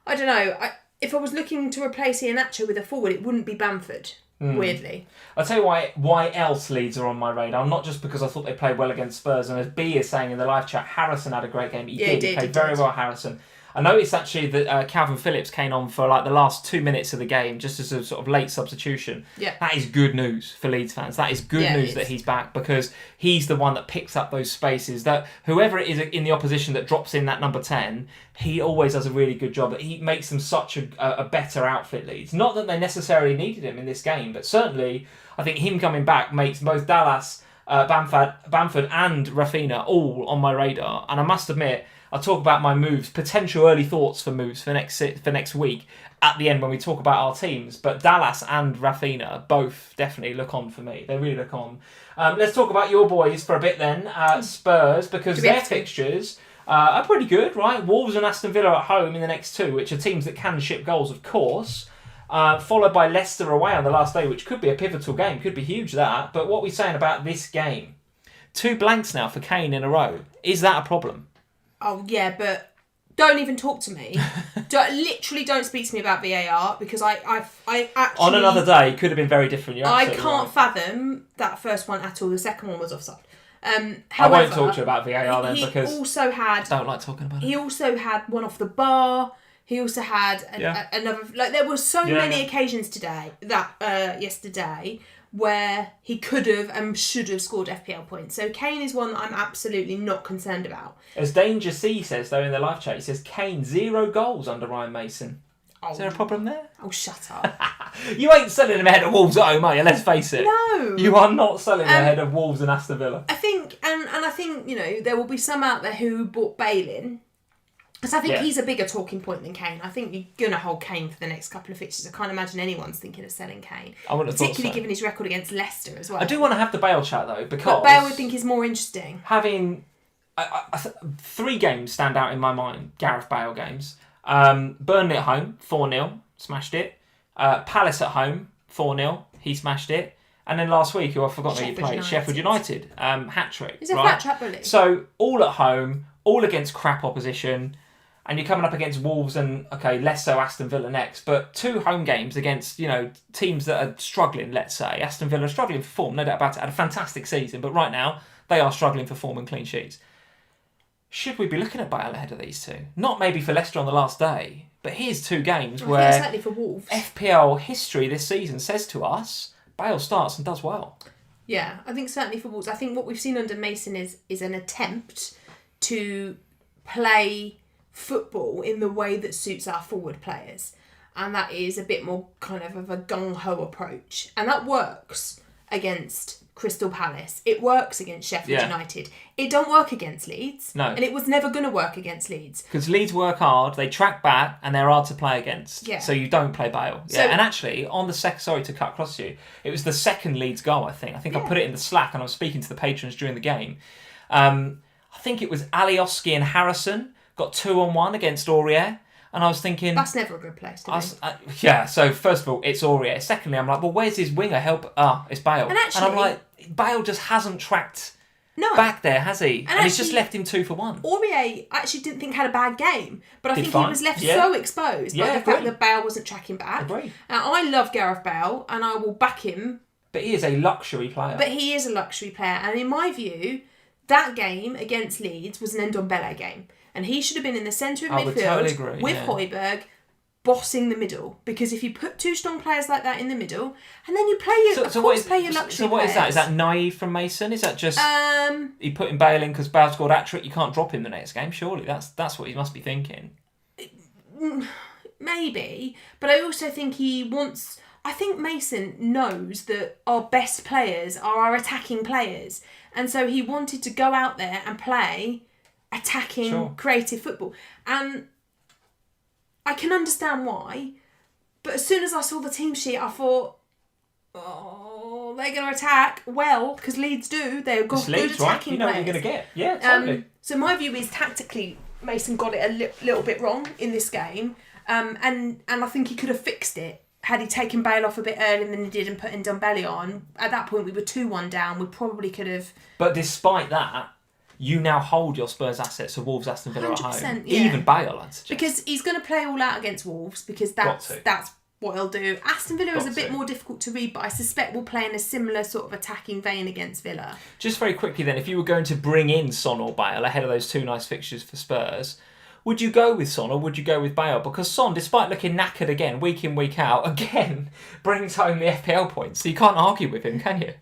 Speaker 2: I don't know. If I was looking to replace Iheanacho with a forward, it wouldn't be Bamford. Weirdly,
Speaker 1: I'll tell you why else Leeds are on my radar. Not just because I thought they played well against Spurs, and as B is saying in the live chat, Harrison had a great game. He did. He played very well, Harrison. I noticed actually that Calvin Phillips came on for like the last 2 minutes of the game, just as a sort of late substitution.
Speaker 2: Yeah.
Speaker 1: That is good news for Leeds fans. That is good news that he's back, because he's the one that picks up those spaces. That whoever it is in the opposition that drops in that number 10, he always does a really good job. He makes them such a better outfit, Leeds. Not that they necessarily needed him in this game, but certainly I think him coming back makes both Dallas, Bamford and Rafinha all on my radar. And I must admit, I'll talk about my moves, potential early thoughts for moves for next week at the end when we talk about our teams. But Dallas and Rafinha both definitely look on for me. They really look on. Let's talk about your boys for a bit then, Spurs, because their fixtures are pretty good, right? Wolves and Aston Villa at home in the next two, which are teams that can ship goals, of course. followed by Leicester away on the last day, which could be a pivotal game, could be huge that. But what are we saying about this game? 2 blanks now for Kane in a row. Is that a problem?
Speaker 2: Oh, yeah, but don't even talk to me. Literally don't speak to me about VAR because I actually...
Speaker 1: On another day, it could have been very different.
Speaker 2: I can't fathom that first one at all. The second one was offside.
Speaker 1: However, I won't talk to you about VAR then because
Speaker 2: also had,
Speaker 1: I don't like talking about it.
Speaker 2: He also had one off the bar. He also had another... Like, there were so many occasions yesterday where he could have and should have scored FPL points. So Kane is one that I'm absolutely not concerned about.
Speaker 1: As Danger C says, though, in the live chat, he says, Kane, 0 goals under Ryan Mason. Is there a problem there?
Speaker 2: Oh, shut up.
Speaker 1: You ain't selling him ahead of Wolves at home, are you? Let's face it.
Speaker 2: No.
Speaker 1: You are not selling him ahead of Wolves and Aston Villa.
Speaker 2: I think, and I think, there will be some out there who bought Bale in. Because I think he's a bigger talking point than Kane. I think you're going to hold Kane for the next couple of fixtures. I can't imagine anyone's thinking of selling Kane.
Speaker 1: I wouldn't have thought so.
Speaker 2: Particularly given his record against Leicester as well.
Speaker 1: I do want to have the Bale chat, though, because...
Speaker 2: But Bale would think is more interesting.
Speaker 1: Having 3 games stand out in my mind, Gareth Bale games. Burnley at home, 4-0, smashed it. Palace at home, 4-0, he smashed it. And then last week, who I forgot that he played, Sheffield United, hat-trick.
Speaker 2: He's a fat-trap bully.
Speaker 1: So, all at home, all against crap opposition... And you're coming up against Wolves and, Leicester, Aston Villa next. But 2 home games against, teams that are struggling, let's say. Aston Villa are struggling for form, no doubt about it. Had a fantastic season. But right now, they are struggling for form and clean sheets. Should we be looking at Bale ahead of these 2? Not maybe for Leicester on the last day. But here's 2 games where
Speaker 2: certainly for Wolves.
Speaker 1: FPL history this season says to us, Bale starts and does well.
Speaker 2: Yeah, I think certainly for Wolves. I think what we've seen under Mason is an attempt to play... football in the way that suits our forward players, and that is a bit more kind of a gung-ho approach, and that works against Crystal Palace, it works against Sheffield United, it don't work against Leeds, and it was never going to work against Leeds
Speaker 1: because Leeds work hard, they track back, and they're hard to play against, so you don't play Bale. And actually on the sorry to cut across you, it was the second Leeds goal. I think I put it in the Slack and I was speaking to the patrons during the game. I think it was Alioski and Harrison got 2-on-1 against Aurier, and I was thinking...
Speaker 2: That's never a good place to be.
Speaker 1: So first of all, it's Aurier. Secondly, I'm like, well, where's his winger help? It's Bale. And I'm like, Bale just hasn't tracked back there, has he? And he's just left him 2 for 1.
Speaker 2: Aurier I actually didn't think had a bad game, but I think he was left so exposed by the fact that Bale wasn't tracking back.
Speaker 1: Agreed.
Speaker 2: Now, I love Gareth Bale, and I will back him.
Speaker 1: But he is a luxury player.
Speaker 2: And in my view, that game against Leeds was an Ndombele game. And he should have been in the centre of midfield with Højbjerg, bossing the middle. Because if you put 2 strong players like that in the middle, and then you play your luxury players.
Speaker 1: So what is that? Is that naive from Mason? Is that just he put Bale in because Bale scored hat-trick? You can't drop him the next game, surely. That's what he must be thinking.
Speaker 2: Maybe, but I also think he wants... I think Mason knows that our best players are our attacking players. And so he wanted to go out there and play... attacking, creative football. And I can understand why, but as soon as I saw the team sheet, I thought, they're going to attack well, because Leeds do. They've got good attacking players. You know what you're going to get. Yeah, totally. So my view is tactically, Mason got it a little bit wrong in this game, and I think he could have fixed it had he taken Bale off a bit earlier than he did and put in Ndombele on. At that point, we were 2-1 down. We probably could have... But
Speaker 1: despite that, you now hold your Spurs assets of Wolves, Aston Villa at home. Even Bale, I'd suggest.
Speaker 2: Because he's going to play all out against Wolves, because that's what he'll do. Aston Villa is a bit more difficult to read, but I suspect we'll play in a similar sort of attacking vein against Villa.
Speaker 1: Just very quickly then, if you were going to bring in Son or Bale ahead of those 2 nice fixtures for Spurs, would you go with Son or would you go with Bale? Because Son, despite looking knackered again, week in, week out, again, brings home the FPL points. So you can't argue with him, can you?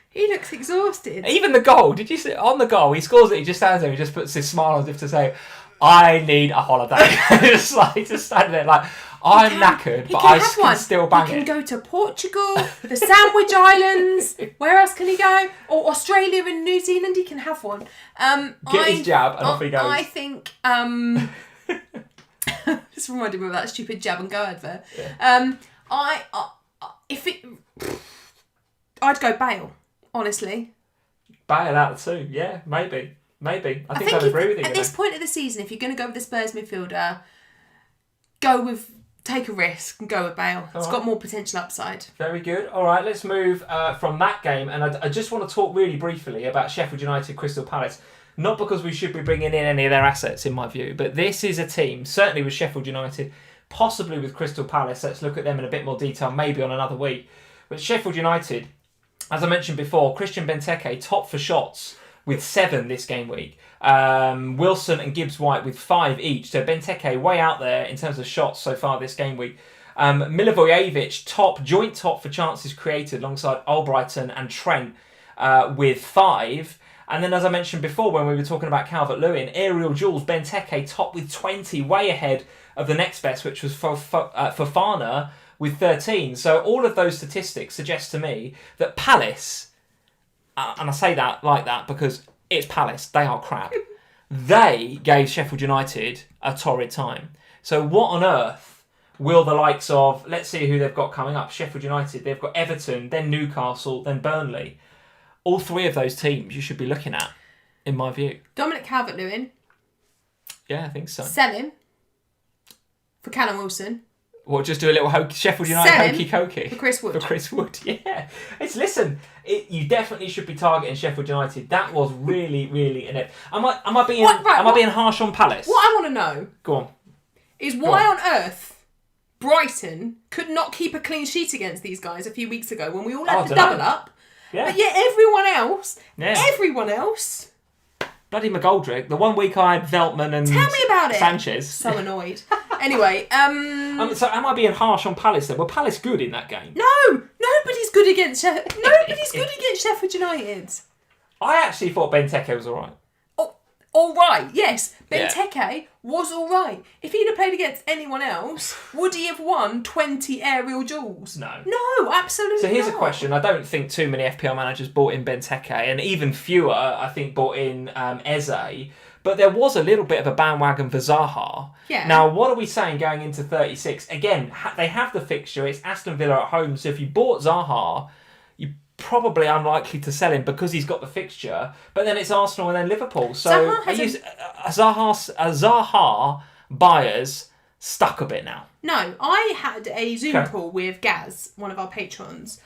Speaker 2: He looks exhausted.
Speaker 1: Even the goal, did you see? On the goal, he scores it, he just stands there, he just puts his smile as if to say, I need a holiday. Just standing there like, I'm knackered, but I can still bang it.
Speaker 2: He can go to Portugal, the Sandwich Islands, where else can he go? Or Australia and New Zealand, he can have one.
Speaker 1: Get his jab and off he goes.
Speaker 2: I think, this reminded me of that stupid jab and go advert. Yeah. I'd go Bale. Honestly.
Speaker 1: Bale out of 2, yeah, maybe. I think I'd agree with you.
Speaker 2: At this point of the season, if you're going to go with the Spurs midfielder, go with take a risk and go with Bale. It's got more potential upside.
Speaker 1: Very good. All right, let's move from that game. And I just want to talk really briefly about Sheffield United Crystal Palace. Not because we should be bringing in any of their assets, in my view, but this is a team, certainly with Sheffield United, possibly with Crystal Palace. Let's look at them in a bit more detail, maybe on another week. But Sheffield United, as I mentioned before, Christian Benteke top for shots with 7 this game week. Wilson and Gibbs-White with 5 each. So Benteke way out there in terms of shots so far this game week. Milivojevic joint top for chances created alongside Albrighton and Trent with 5. And then, as I mentioned before when we were talking about Calvert-Lewin, aerial duels, Benteke top with 20, way ahead of the next best, which was Fofana with 13. So all of those statistics suggest to me that Palace, and I say that like that because it's Palace, they are crap. They gave Sheffield United a torrid time. So what on earth will the likes of, let's see who they've got coming up, Sheffield United, they've got Everton, then Newcastle, then Burnley. All 3 of those teams you should be looking at, in my view.
Speaker 2: Dominic Calvert-Lewin.
Speaker 1: Yeah, I think so.
Speaker 2: Sell him for Callum Wilson.
Speaker 1: What, just do a little Sheffield United hokey-cokey?
Speaker 2: For Chris Wood.
Speaker 1: For Chris Wood, yeah. You definitely should be targeting Sheffield United. That was really, really inept. Am I being harsh on Palace?
Speaker 2: What I want to know...
Speaker 1: Go on.
Speaker 2: ...is why on earth Brighton could not keep a clean sheet against these guys a few weeks ago when we all had the double up. Yeah. But yet everyone else...
Speaker 1: Bloody McGoldrick. The one week I had Veltman and
Speaker 2: Tell me about it.
Speaker 1: Sanchez.
Speaker 2: So annoyed. Anyway,
Speaker 1: so am I being harsh on Palace then? Were Palace good in that game?
Speaker 2: No, nobody's good against Sheffield United.
Speaker 1: I actually thought Benteke was all right.
Speaker 2: Oh, all right, yes. Benteke was all right. If he'd have played against anyone else, would he have won 20 aerial duels?
Speaker 1: No.
Speaker 2: No, absolutely
Speaker 1: not. So here's
Speaker 2: not.
Speaker 1: a question. I don't think too many FPL managers bought in Benteke, and even fewer, I think, bought in Eze. But there was a little bit of a bandwagon for Zaha.
Speaker 2: Yeah.
Speaker 1: Now, what are we saying going into 36? Again, they have the fixture. It's Aston Villa at home. So if you bought Zaha, you're probably unlikely to sell him because he's got the fixture. But then it's Arsenal and then Liverpool. So Zaha buyers stuck a bit now.
Speaker 2: No, I had a Zoom call with Gaz, one of our patrons.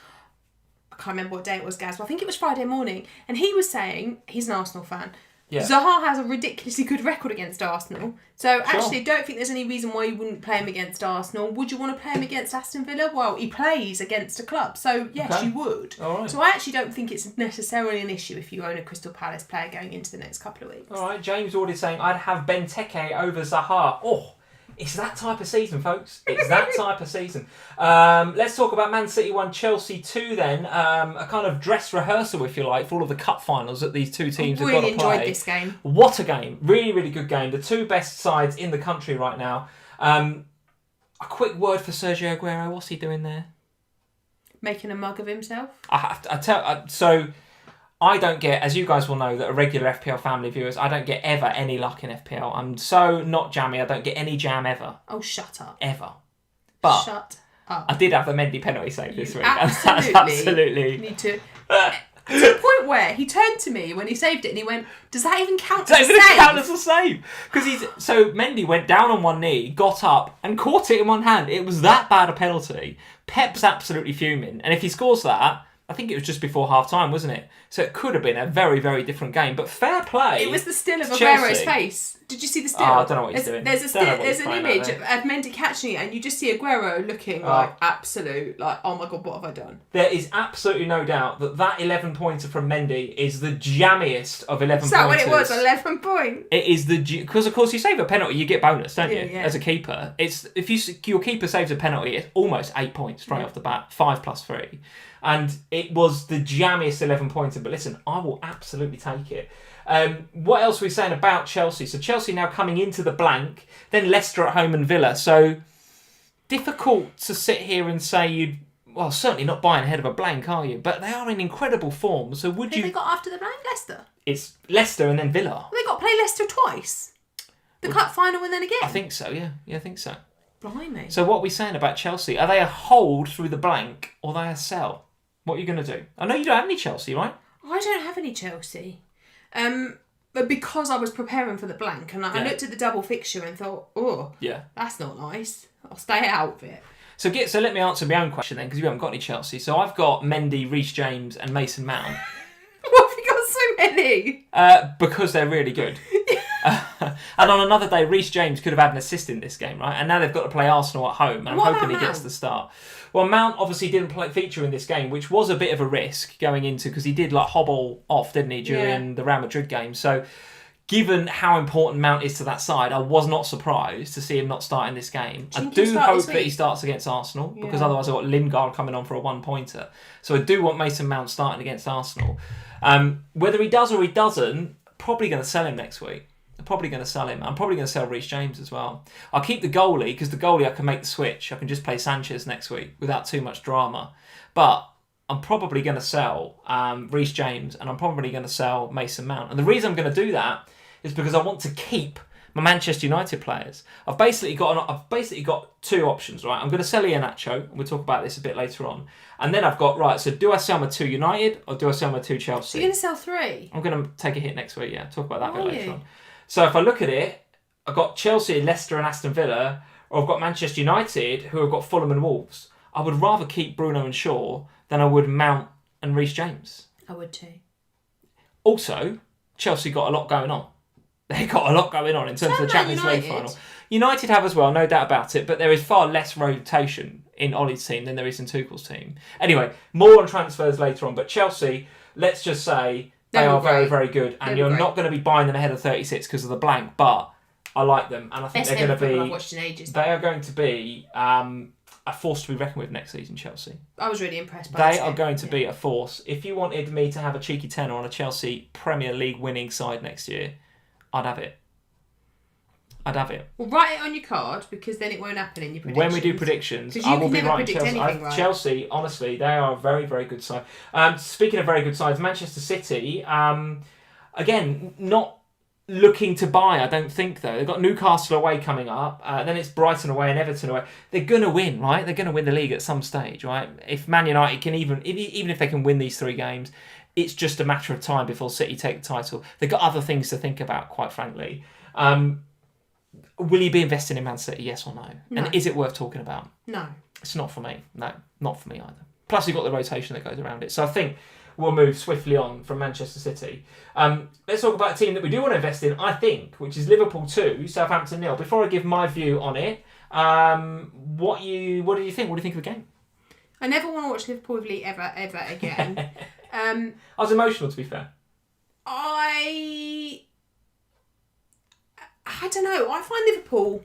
Speaker 2: I can't remember what day it was, Gaz, but I think it was Friday morning. And he was saying, he's an Arsenal fan, Yeah. Zaha has a ridiculously good record against Arsenal. So actually, don't think there's any reason why you wouldn't play him against Arsenal. Would you want to play him against Aston Villa? Well, he plays against a club. So yes, you would.
Speaker 1: All right.
Speaker 2: So I actually don't think it's necessarily an issue if you own a Crystal Palace player going into the next couple of weeks.
Speaker 1: All right, James already saying I'd have Benteke over Zaha. Oh, it's that type of season, folks. It's that type of season. Let's talk about Man City 1, Chelsea 2 then. A kind of dress rehearsal, if you like, for all of the cup finals that these two teams have got to play.
Speaker 2: Really enjoyed this game.
Speaker 1: What a game. Really, really good game. The two best sides in the country right now. A quick word for Sergio Aguero. What's he doing there?
Speaker 2: Making a mug of himself.
Speaker 1: I don't get, as you guys will know, that are regular FPL family viewers, I don't get ever any luck in FPL. I'm so not jammy, I don't get any jam ever.
Speaker 2: Oh, shut up.
Speaker 1: Ever. But
Speaker 2: shut up.
Speaker 1: I did have the Mendy penalty save this week.
Speaker 2: Absolutely. Need to... to the point where he turned to me when he saved it and he went, does that even count as a save?
Speaker 1: Does that even count as a save? So Mendy went down on one knee, got up and caught it in one hand. It was that bad a penalty. Pep's absolutely fuming. And if he scores that, I think it was just before half-time, wasn't it? So it could have been a very, very different game. But fair play.
Speaker 2: It was the still of Aguero's face. Did you see the still?
Speaker 1: Oh, I don't know what he's doing.
Speaker 2: There's an image of Mendy catching it, and you just see Aguero looking like absolute, like, oh my God, what have I done?
Speaker 1: There is absolutely no doubt that 11-pointer from Mendy is the jammiest of 11 pointers.
Speaker 2: Is that what it was, 11 points?
Speaker 1: It is because, of course, you save a penalty, you get bonus, don't you? Yeah. As a keeper. If your keeper saves a penalty, it's almost 8 points straight off the bat, 5 plus 3. And it was the jammiest 11-pointer. But listen, I will absolutely take it. What else are we saying about Chelsea? So Chelsea now coming into the blank. Then Leicester at home and Villa. So difficult to sit here and say certainly not buying ahead of a blank, are you? But they are in incredible form. So would you...
Speaker 2: They got after the blank? Leicester?
Speaker 1: It's Leicester and then Villa.
Speaker 2: Well, they got to play Leicester twice. The cup final and then again.
Speaker 1: I think so, yeah. Yeah, I think so.
Speaker 2: Blimey.
Speaker 1: So what are we saying about Chelsea? Are they a hold through the blank or are they a sell? What are you going to do? I know you don't have any Chelsea, right?
Speaker 2: I don't have any Chelsea. But but because I was preparing for the blank, and I looked at the double fixture and thought, oh,
Speaker 1: yeah,
Speaker 2: that's not nice. I'll stay out of it.
Speaker 1: So let me answer my own question then, because you haven't got any Chelsea. So I've got Mendy, Reece James, and Mason Mount.
Speaker 2: Why have you got so many?
Speaker 1: Because they're really good. And on another day, Reece James could have had an assist in this game, right? And now they've got to play Arsenal at home, and I'm hoping he gets the start. Well, Mount obviously didn't feature in this game, which was a bit of a risk going into, because he did hobble off, didn't he, during the Real Madrid game. So given how important Mount is to that side, I was not surprised to see him not starting this game. I do hope that he starts against Arsenal, because otherwise I've got Lingard coming on for a one-pointer. So I do want Mason Mount starting against Arsenal. Whether he does or he doesn't, probably going to sell him next week. I'm probably going to sell him. I'm probably going to sell Reece James as well. I'll keep the goalie, because the goalie I can make the switch. I can just play Sanchez next week without too much drama. But I'm probably going to sell Reece James, and I'm probably going to sell Mason Mount. And the reason I'm going to do that is because I want to keep my Manchester United players. I've basically got two options, right? I'm going to sell Iheanacho, and we'll talk about this a bit later on. And then I've got, right, so do I sell my 2 United or do I sell my 2 Chelsea?
Speaker 2: So you're going to sell 3?
Speaker 1: I'm going to take a hit next week, talk about that a bit later on. So if I look at it, I've got Chelsea, Leicester and Aston Villa, or I've got Manchester United, who have got Fulham and Wolves. I would rather keep Bruno and Shaw than I would Mount and Reece James.
Speaker 2: I would too.
Speaker 1: Also, Chelsea got a lot going on. They got a lot going on in terms of the Champions League final. United have as well, no doubt about it, but there is far less rotation in Ollie's team than there is in Tuchel's team. Anyway, more on transfers later on, but Chelsea, let's just say they are very, very good, and you're not going to be buying them ahead of 36 because of the blank, but I like them, and I think they're going to be...
Speaker 2: I've watched in ages.
Speaker 1: They are going to be a force to be reckoned with next season, Chelsea.
Speaker 2: I was really impressed by
Speaker 1: They are going to be a force. If you wanted me to have a cheeky tenner on a Chelsea Premier League winning side next year, I'd have it.
Speaker 2: Well, write it on your card, because then it won't happen in your predictions.
Speaker 1: When we do predictions, I will be writing Chelsea.
Speaker 2: Right.
Speaker 1: Chelsea, honestly, they are a very, very good side. Speaking of very good sides, Manchester City, again, not looking to buy, I don't think, though. They've got Newcastle away coming up, then it's Brighton away and Everton away. They're going to win, right? They're going to win the league at some stage, right? If Man United can even if they can win these 3 games, it's just a matter of time before City take the title. They've got other things to think about, quite frankly. Will you be investing in Man City, yes or no? And is it worth talking about?
Speaker 2: No.
Speaker 1: It's not for me. No, not for me either. Plus, you've got the rotation that goes around it. So I think we'll move swiftly on from Manchester City. Let's talk about a team that we do want to invest in, I think, which is Liverpool 2, Southampton 0. Before I give my view on it, what do you think? What do you think of the game?
Speaker 2: I never want to watch Liverpool with Lee ever again.
Speaker 1: I was emotional, to be fair.
Speaker 2: I don't know. I find Liverpool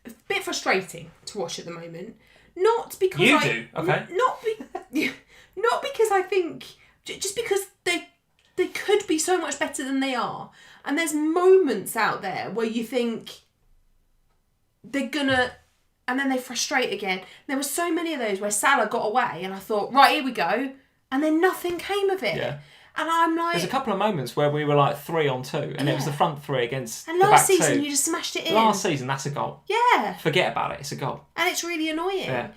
Speaker 2: a bit frustrating to watch at the moment. Not because
Speaker 1: you do, okay?
Speaker 2: Not because I think, just because they could be so much better than they are. And there's moments out there where you think they're gonna, and then they frustrate again. There were so many of those where Salah got away, and I thought, right, here we go, and then nothing came of it.
Speaker 1: Yeah.
Speaker 2: And I'm like...
Speaker 1: There's a couple of moments where we were like 3-on-2, and it was the front 3 against
Speaker 2: and
Speaker 1: the back 2.
Speaker 2: last season, you just smashed it in.
Speaker 1: Last season, that's a goal.
Speaker 2: Yeah.
Speaker 1: Forget about it, it's a goal.
Speaker 2: And it's really annoying.
Speaker 1: Yeah.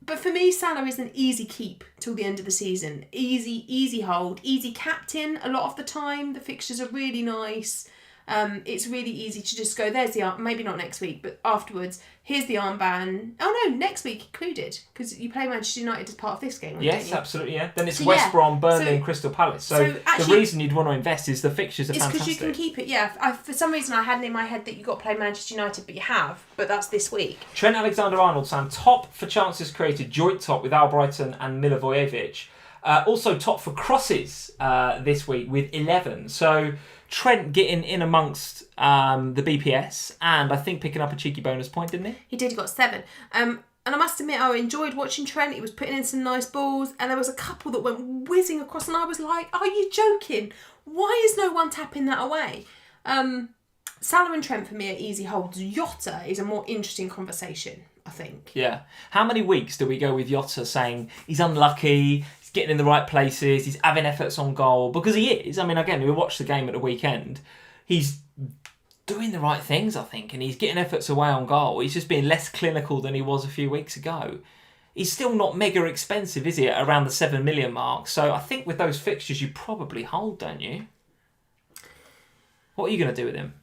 Speaker 2: But for me, Salah is an easy keep till the end of the season. Easy hold, easy captain a lot of the time. The fixtures are really nice. It's really easy to just go, there's the arm, maybe not next week, but afterwards, here's the armband. Oh no, next week included, because you play Manchester United as part of this game.
Speaker 1: Yes, absolutely, yeah. Then it's West Brom, Burnley and Crystal Palace. So actually, the reason you'd want to invest is the fixtures are fantastic.
Speaker 2: It's because you can keep it, yeah. For some reason I had it in my head that you got to play Manchester United, but you have, but that's this week.
Speaker 1: Trent Alexander-Arnold, Sam, top for chances created, joint top with Albrighton and Milivojevic. Also top for crosses this week with 11. So Trent getting in amongst the BPS and I think picking up a cheeky bonus point, didn't he?
Speaker 2: He did, he got 7. And I must admit, I enjoyed watching Trent. He was putting in some nice balls and there was a couple that went whizzing across and I was like, are you joking? Why is no one tapping that away? Salah and Trent for me are easy holds. Jota is a more interesting conversation, I think.
Speaker 1: Yeah. How many weeks do we go with Jota saying he's unlucky, he's getting in the right places, he's having efforts on goal? Because he is. I mean, again, we watched the game at the weekend. He's doing the right things, I think, and he's getting efforts away on goal. He's just being less clinical than he was a few weeks ago. He's still not mega expensive, is he, at around the 7 million mark? So I think with those fixtures, you probably hold, don't you? What are you going to do with him?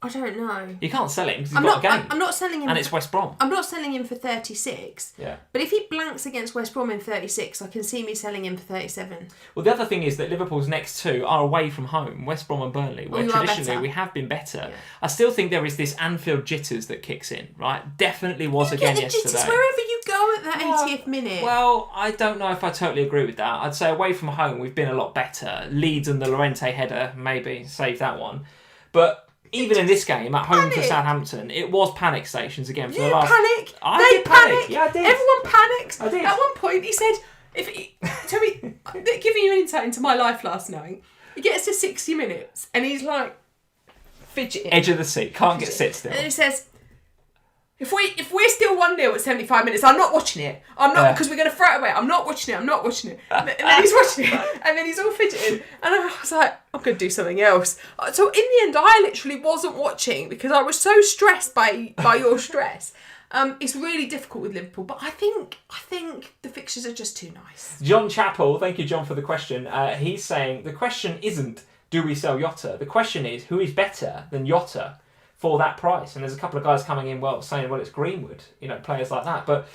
Speaker 2: I don't know.
Speaker 1: You can't sell him because he's got a game.
Speaker 2: I'm not selling him.
Speaker 1: And it's West Brom.
Speaker 2: I'm not selling him for 36.
Speaker 1: Yeah.
Speaker 2: But if he blanks against West Brom in 36, I can see me selling him for 37.
Speaker 1: Well, the other thing is that Liverpool's next two are away from home, West Brom and Burnley, where traditionally we have been better. Yeah. I still think there is this Anfield jitters that kicks in, right? Definitely was again yesterday.
Speaker 2: Jitters wherever you go at that 80th minute.
Speaker 1: Well, I don't know if I totally agree with that. I'd say away from home we've been a lot better. Leeds and the Llorente header, maybe, save that one. But even in this game, at home for Southampton, it was panic stations again for the last...
Speaker 2: Panic.
Speaker 1: I did panic. Yeah, I did.
Speaker 2: Everyone panicked.
Speaker 1: I did.
Speaker 2: At one point, he said, giving you an insight into my life last night, he gets to 60 minutes and he's like, fidgeting.
Speaker 1: Edge of the seat. Can't get sit still.
Speaker 2: And then he says, if we're still 1-0 at 75 minutes, I'm not watching it. I'm not, because we're going to throw it away. I'm not watching it. And then he's watching it. And then he's all fidgeting. And I was like, I'm going to do something else. So in the end, I literally wasn't watching because I was so stressed by your stress. It's really difficult with Liverpool, but I think the fixtures are just too nice.
Speaker 1: John Chappell, thank you, John, for the question. He's saying the question isn't, do we sell Jota? The question is, who is better than Jota for that price? And there's a couple of guys coming in saying, well, it's Greenwood, players like that. But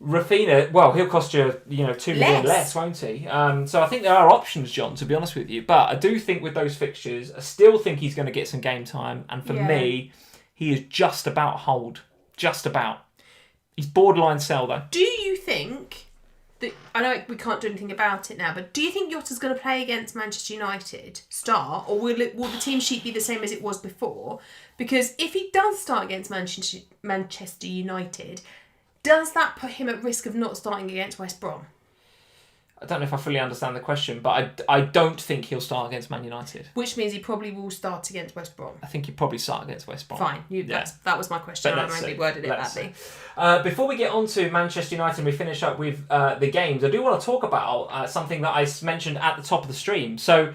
Speaker 1: Rafinha, well, he'll cost you, 2 million less, won't he? So I think there are options, John, to be honest with you. But I do think with those fixtures, I still think he's going to get some game time. And for me, he is just about hold. Just about. He's borderline sell, though.
Speaker 2: Do you think that... I know we can't do anything about it now, but do you think Jota's going to play against Manchester United, start, or will the team sheet be the same as it was before? Because if he does start against Manchester United, does that put him at risk of not starting against West Brom?
Speaker 1: I don't know if I fully understand the question, but I don't think he'll start against Man United.
Speaker 2: Which means he probably will start against West Brom.
Speaker 1: I think he'll probably start against West Brom.
Speaker 2: Fine. That was my question. I maybe worded it badly.
Speaker 1: Before we get on to Manchester United and we finish up with the games, I do want to talk about something that I mentioned at the top of the stream. So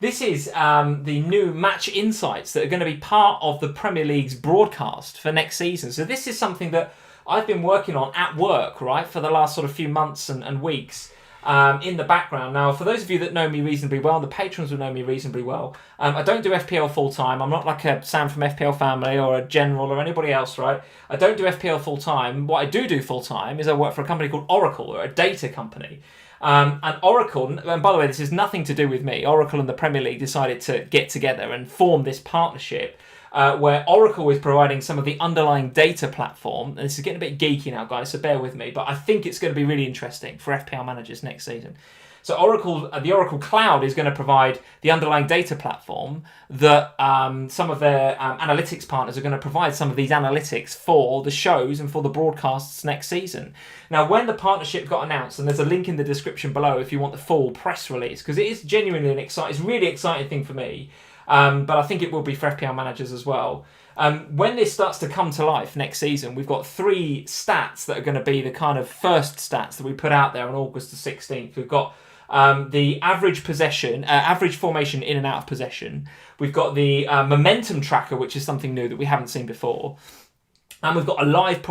Speaker 1: this is the new match insights that are going to be part of the Premier League's broadcast for next season. So this is something that I've been working on at work, right, for the last sort of few months and weeks. In the background. Now, for those of you that know me reasonably well, the patrons will know me reasonably well, I don't do FPL full-time. I'm not like a Sam from FPL Family or a General or anybody else, right? I don't do FPL full-time. What I do full-time is I work for a company called Oracle, or a data company. And Oracle, and by the way, this has nothing to do with me. Oracle and the Premier League decided to get together and form this partnership where Oracle is providing some of the underlying data platform. And this is getting a bit geeky now, guys, so bear with me. But I think it's going to be really interesting for FPL managers next season. So the Oracle Cloud is going to provide the underlying data platform that some of their analytics partners are going to provide some of these analytics for the shows and for the broadcasts next season. Now, when the partnership got announced, and there's a link in the description below if you want the full press release, because it is genuinely it's a really exciting thing for me. But I think it will be for FPL managers as well. When this starts to come to life next season, we've got 3 stats that are going to be the kind of first stats that we put out there on August the 16th. We've got the average possession, average formation in and out of possession. We've got the momentum tracker, which is something new that we haven't seen before. And we've got a live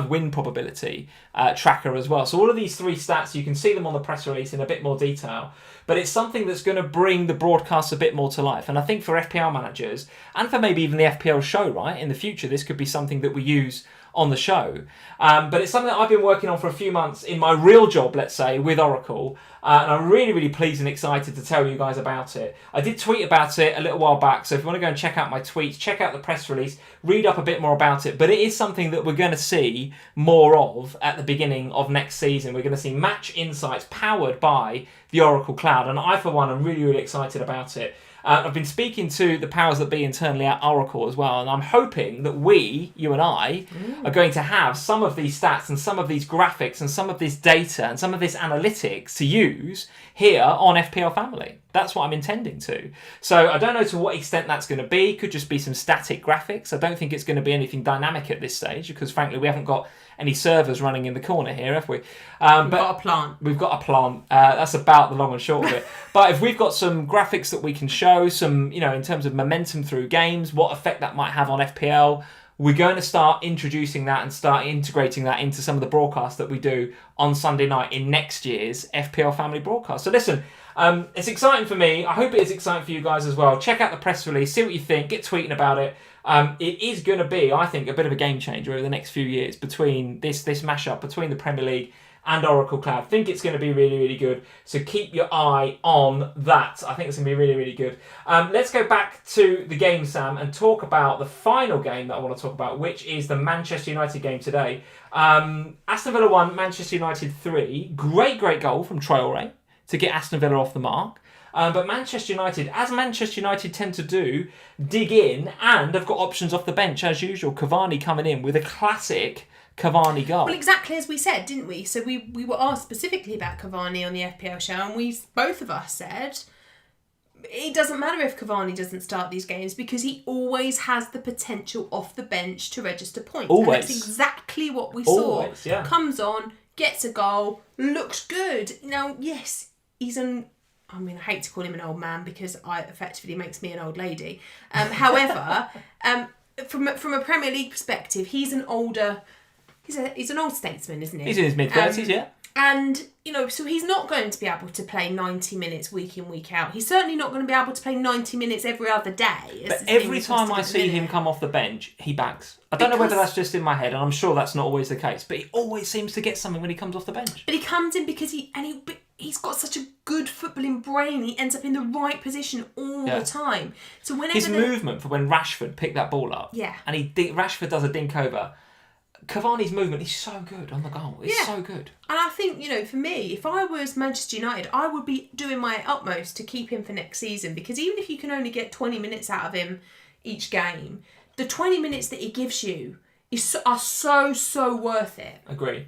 Speaker 1: win probability tracker as well. So all of these 3 stats, you can see them on the press release in a bit more detail. But it's something that's going to bring the broadcast a bit more to life. And I think for FPL managers, and for maybe even the FPL show, right, in the future, this could be something that we use on the show. But it's something that I've been working on for a few months in my real job, let's say, with Oracle. And I'm really, really pleased and excited to tell you guys about it. I did tweet about it a little while back, so if you want to go and check out my tweets, check out the press release, read up a bit more about it. But it is something that we're going to see more of at the beginning of next season. We're going to see match insights powered by the Oracle Cloud. And I, for one, am really, really excited about it. I've been speaking to the powers that be internally at Oracle as well, and I'm hoping that you and I, are going to have some of these stats and some of these graphics and some of this data and some of this analytics to use here on FPL Family. That's what I'm intending to. So I don't know to what extent that's going to be. Could just be some static graphics. I don't think it's going to be anything dynamic at this stage because, frankly, we haven't got any servers running in the corner here, have we?
Speaker 2: We've got a plant.
Speaker 1: We've got a plant. That's about the long and short of it. But if we've got some graphics that we can show, some, in terms of momentum through games, what effect that might have on FPL, we're going to start introducing that and start integrating that into some of the broadcasts that we do on Sunday night in next year's FPL Family broadcast. So listen, it's exciting for me. I hope it is exciting for you guys as well. Check out the press release, see what you think, get tweeting about it. It is going to be, I think, a bit of a game changer over the next few years between this mashup between the Premier League and Oracle Cloud. I think it's going to be really, really good. So keep your eye on that. I think it's going to be really, really good. Let's go back to the game, Sam, and talk about the final game that I want to talk about, which is the Manchester United game today. Aston Villa 1, Manchester United 3. Great goal from Traore to get Aston Villa off the mark. But Manchester United, as Manchester United tend to do, dig in and have got options off the bench as usual. Cavani coming in with a classic Cavani goal.
Speaker 2: Well, exactly as we said, didn't we? So we were asked specifically about Cavani on the FPL show, and both of us said it doesn't matter if Cavani doesn't start these games because he always has the potential off the bench to register points.
Speaker 1: Always.
Speaker 2: And that's exactly what we saw.
Speaker 1: Yeah.
Speaker 2: Comes on, gets a goal, looks good. Now, yes, he's I hate to call him an old man because effectively makes me an old lady. However, from a Premier League perspective, he's an older... He's an old statesman, isn't he?
Speaker 1: He's in his mid-30s, yeah.
Speaker 2: And, so he's not going to be able to play 90 minutes week in, week out. He's certainly not going to be able to play 90 minutes every other day.
Speaker 1: But every time I see him come off the bench, he bags. I don't know whether that's just in my head, and I'm sure that's not always the case, but he always seems to get something when he comes off the bench.
Speaker 2: But he comes in because he's got such a good footballing brain. He ends up in the right position all the time. So whenever
Speaker 1: his movement for when Rashford picked that ball up, and Rashford does a dink over... Cavani's movement is so good on the goal. It's so good.
Speaker 2: And I think, for me, if I was Manchester United, I would be doing my utmost to keep him for next season because even if you can only get 20 minutes out of him each game, the 20 minutes that he gives you are so worth it.
Speaker 1: Agree.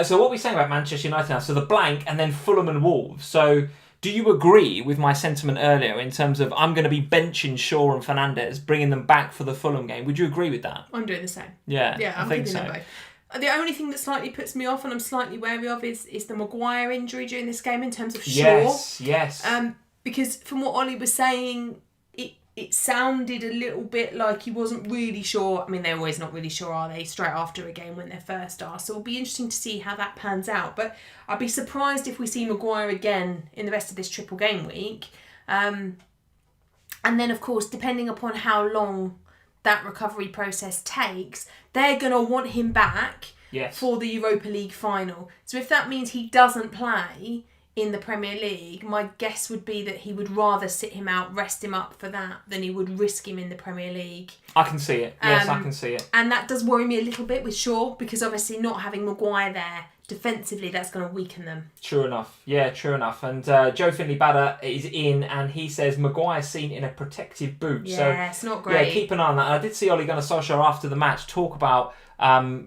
Speaker 1: So what are we saying about Manchester United now? So the blank and then Fulham and Wolves. So... do you agree with my sentiment earlier in terms of I'm going to be benching Shaw and Fernandes, bringing them back for the Fulham game? Would you agree with that?
Speaker 2: I'm doing the same.
Speaker 1: Yeah,
Speaker 2: I'm
Speaker 1: think
Speaker 2: keeping
Speaker 1: so.
Speaker 2: them both. The only thing that slightly puts me off and I'm slightly wary of is the Maguire injury during this game in terms of Shaw.
Speaker 1: Yes.
Speaker 2: Because from what Ollie was saying, it sounded a little bit like he wasn't really sure. They're always not really sure, are they, straight after a game when they're first are. So it'll be interesting to see how that pans out. But I'd be surprised if we see Maguire again in the rest of this triple game week. And then, of course, depending upon how long that recovery process takes, they're going to want him back for the Europa League final. So if that means he doesn't play in the Premier League, my guess would be that he would rather sit him out, rest him up for that, than he would risk him in the Premier League.
Speaker 1: I can see it. Yes, I can see it.
Speaker 2: And that does worry me a little bit with Shaw, because obviously not having Maguire there defensively, that's going to weaken them.
Speaker 1: True enough. Yeah, true enough. And Joe Finley-Badder is in, and he says Maguire's seen in a protective boot.
Speaker 2: Yeah, it's not great.
Speaker 1: Yeah, keep an eye on that. And I did see Ole Gunnar Solskjaer after the match talk about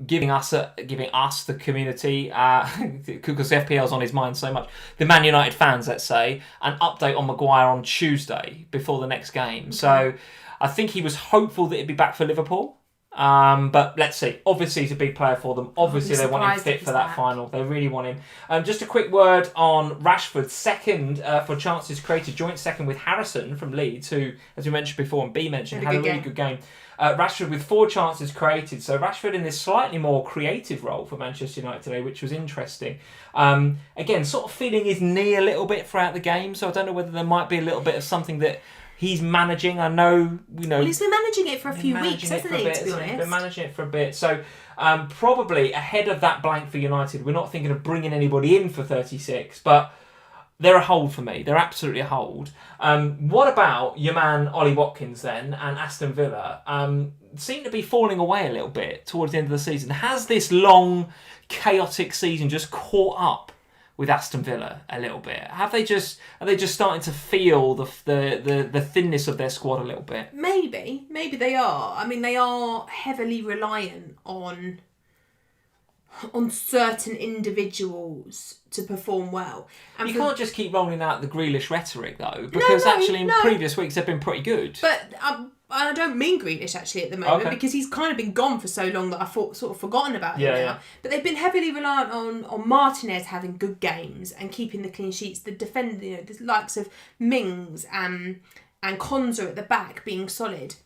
Speaker 1: giving us the community, because FPL's on his mind so much, the Man United fans, let's say, an update on Maguire on Tuesday before the next game. Okay. So I think he was hopeful that he'd be back for Liverpool. But let's see. Obviously, he's a big player for them. Obviously, they want him fit for that final. They really want him. Just a quick word on Rashford, second for chances created, joint second with Harrison from Leeds, who, as we mentioned before and B mentioned, had a really good game. Rashford with 4 chances created. So Rashford in this slightly more creative role for Manchester United today, which was interesting. Again, sort of feeling his knee a little bit throughout the game. So I don't know whether there might be a little bit of something that he's managing. I know,
Speaker 2: Well, he's been managing it for a few weeks, hasn't he, to be honest?
Speaker 1: He's been managing it for a bit. So probably ahead of that blank for United, we're not thinking of bringing anybody in for 36, but they're a hold for me. They're absolutely a hold. What about your man Ollie Watkins then and Aston Villa? Seem to be falling away a little bit towards the end of the season. Has this long, chaotic season just caught up with Aston Villa a little bit? Are they just starting to feel the thinness of their squad a little bit?
Speaker 2: Maybe they are. They are heavily reliant on certain individuals to perform well. And
Speaker 1: you can't just keep rolling out the Grealish rhetoric though, because in previous weeks they've been pretty good.
Speaker 2: But I don't mean Grealish actually at the moment, because he's kind of been gone for so long that I've sort of forgotten about him now. Yeah. But they've been heavily reliant on Martinez having good games and keeping the clean sheets. The defender, the likes of Mings and Konza at the back being solid.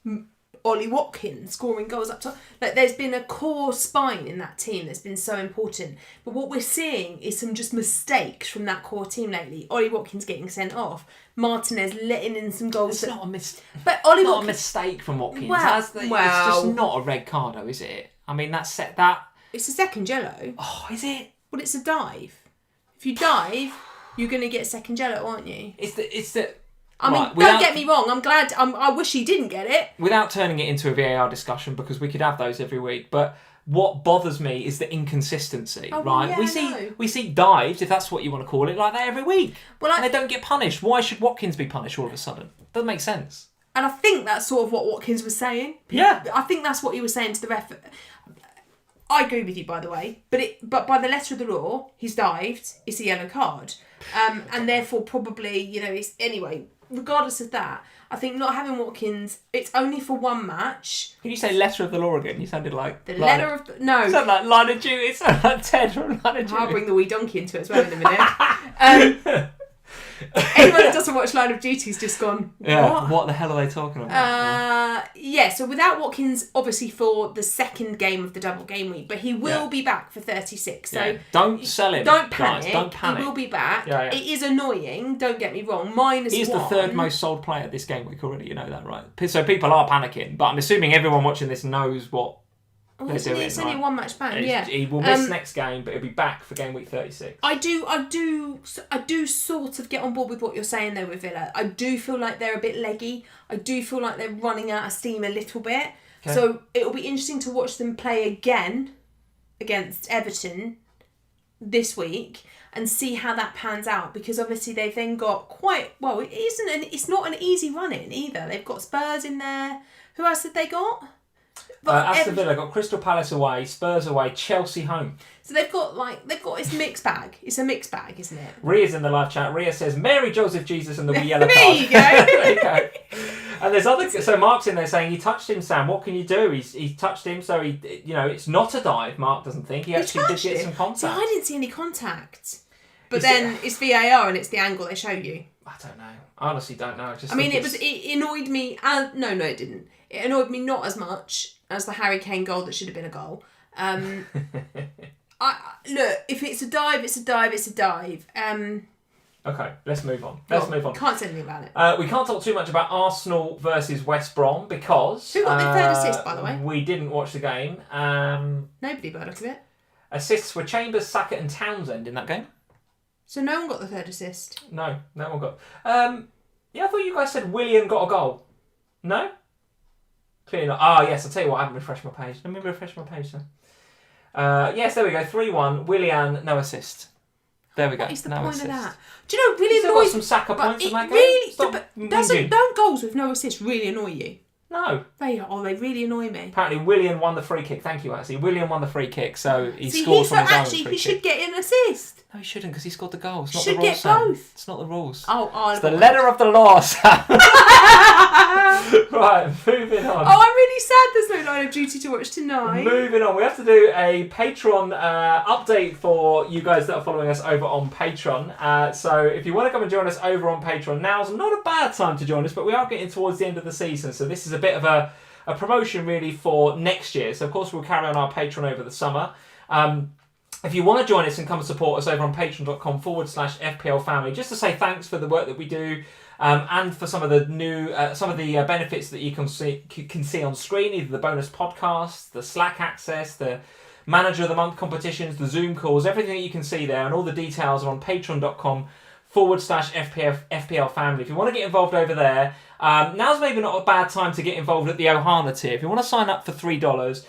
Speaker 2: Ollie Watkins scoring goals up top. Like, there's been a core spine in that team that's been so important. But what we're seeing is some just mistakes from that core team lately. Ollie Watkins getting sent off. Martinez letting in some goals.
Speaker 1: It's not a mistake.
Speaker 2: But Ollie
Speaker 1: not
Speaker 2: Watkins...
Speaker 1: a mistake from Watkins.
Speaker 2: Well,
Speaker 1: It's just not a red card, though, is it? I mean, that's that.
Speaker 2: It's a second yellow.
Speaker 1: Oh, is it?
Speaker 2: Well, it's a dive. If you dive, you're going to get a second yellow, aren't you?
Speaker 1: It's the.
Speaker 2: I mean, don't get me wrong. I'm glad. I wish he didn't get it.
Speaker 1: Without turning it into a VAR discussion, because we could have those every week, but what bothers me is the inconsistency. Right?
Speaker 2: Yeah,
Speaker 1: we see dives, if that's what you want to call it, like that every week.
Speaker 2: Well,
Speaker 1: and they don't get punished. Why should Watkins be punished all of a sudden? Doesn't make sense.
Speaker 2: And I think that's sort of what Watkins was saying.
Speaker 1: Yeah.
Speaker 2: I think that's what he was saying to the ref. I agree with you, by the way, but by the letter of the law, he's dived. It's a yellow card, and therefore probably it's anyway. Regardless of that, I think not having Watkins, it's only for one match.
Speaker 1: Can you say letter of the law again? You sounded like...
Speaker 2: No.
Speaker 1: You sound like Line of Duty. It sounded like Ted from Line of Duty.
Speaker 2: I'll bring the wee donkey into it as well in a minute. Anyone that doesn't watch Line of Duty's just gone, what?
Speaker 1: What the hell are they talking about?
Speaker 2: So without Watkins, obviously for the second game of the double game week, but he will be back for 36. So
Speaker 1: don't sell him.
Speaker 2: Don't panic.
Speaker 1: Guys, don't panic.
Speaker 2: He will be back.
Speaker 1: Yeah.
Speaker 2: It is annoying, don't get me wrong. -1.
Speaker 1: He's the third most sold player this game week already, you know that, right? So people are panicking, but I'm assuming everyone watching this knows what they're doing.
Speaker 2: It's only a one match ban, yeah.
Speaker 1: He will miss next game, but he'll be back for game week 36.
Speaker 2: I do sort of get on board with what you're saying though with Villa. I do feel like they're a bit leggy. I do feel like they're running out of steam a little bit. Okay. So it'll be interesting to watch them play again against Everton this week and see how that pans out, because obviously they've then got it's not an easy run in either. They've got Spurs in there. Who else have they got?
Speaker 1: Aston Villa got Crystal Palace away, Spurs away, Chelsea home.
Speaker 2: So they've got this mixed bag. It's a mixed bag, isn't it?
Speaker 1: Ria's in the live chat. Ria says Mary, Joseph, Jesus, and the wee yellow
Speaker 2: there
Speaker 1: card.
Speaker 2: You go.
Speaker 1: There you go. And there's other. So Mark's in there saying he touched him. Sam, what can you do? He touched him, so it's not a dive. Mark doesn't think he actually did get some contact.
Speaker 2: So I didn't see any contact. But then it's VAR and it's the angle they show you.
Speaker 1: I don't know. I honestly don't know.
Speaker 2: It annoyed me. No, it didn't. It annoyed me not as much as the Harry Kane goal that should have been a goal. Look, if it's a dive, it's a dive. It's a dive.
Speaker 1: Okay, let's move on. Move on.
Speaker 2: Can't say anything about it.
Speaker 1: We can't talk too much about Arsenal versus West Brom because...
Speaker 2: Who got the third assist, by the way?
Speaker 1: We didn't watch the game.
Speaker 2: Nobody by the look of it.
Speaker 1: Assists were Chambers, Sackett and Townsend in that game.
Speaker 2: So no one got the third assist?
Speaker 1: No one got... I thought you guys said Willian got a goal. No? Clearly not. Yes, I'll tell you what, I haven't refreshed my page. Let me refresh my page then. Yes, there we go. 3-1. Willian, no assist. There we go.
Speaker 2: What is the
Speaker 1: no
Speaker 2: point
Speaker 1: assist.
Speaker 2: of that? Do you know, really
Speaker 1: Still
Speaker 2: annoys
Speaker 1: got some Saka points in that game.
Speaker 2: Really, don't goals with no assist really annoy you?
Speaker 1: No.
Speaker 2: They really annoy me.
Speaker 1: Apparently Willian won the free kick. Thank you, actually. Willian won the free kick, so he scored from his own free kick.
Speaker 2: He should get an assist.
Speaker 1: No, he shouldn't, because he scored the goal. It's not
Speaker 2: should
Speaker 1: the rules,
Speaker 2: get
Speaker 1: Sam.
Speaker 2: both.
Speaker 1: It's not the rules.
Speaker 2: It's
Speaker 1: the letter of the law, Sam. Right, moving on.
Speaker 2: I'm really sad there's no Line of Duty to watch tonight.
Speaker 1: Moving on. We have to do a Patreon update for you guys that are following us over on Patreon. So if you want to come and join us over on Patreon, now's not a bad time to join us, but we are getting towards the end of the season, so this is a bit of a promotion really for next year. So of course we'll carry on our Patreon over the summer. If you want to join us and come and support us over on patreon.com/FPL Family, just to say thanks for the work that we do, and for some of the new benefits that you can see on screen, either the bonus podcasts, the Slack access, the Manager of the Month competitions, the Zoom calls, everything that you can see there, and all the details are on patreon.com/FPL Family. If you want to get involved over there, now's maybe not a bad time to get involved at the OHANA tier. If you want to sign up for $3,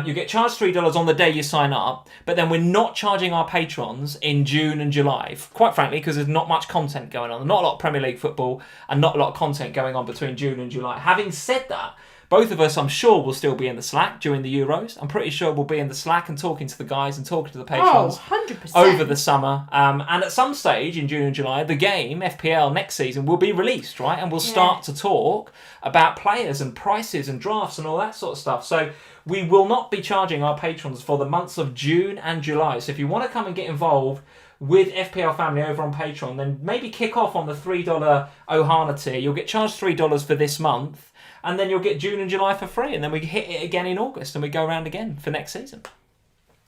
Speaker 1: you get charged $3 on the day you sign up, but then we're not charging our patrons in June and July, quite frankly, because there's not much content going on. Not a lot of Premier League football and not a lot of content going on between June and July. Having said that, both of us, I'm sure, will still be in the Slack during the Euros. I'm pretty sure we'll be in the Slack and talking to the guys and talking to the patrons
Speaker 2: 100%.
Speaker 1: over the summer. And at some stage in June and July, the game, FPL, next season will be released, right? And we'll start to talk about players and prices and drafts and all that sort of stuff. So we will not be charging our patrons for the months of June and July. So if you want to come and get involved with FPL Family over on Patreon, then maybe kick off on the $3 OHANA tier. You'll get charged $3 for this month, and then you'll get June and July for free, and then we hit it again in August, and we go around again for next season.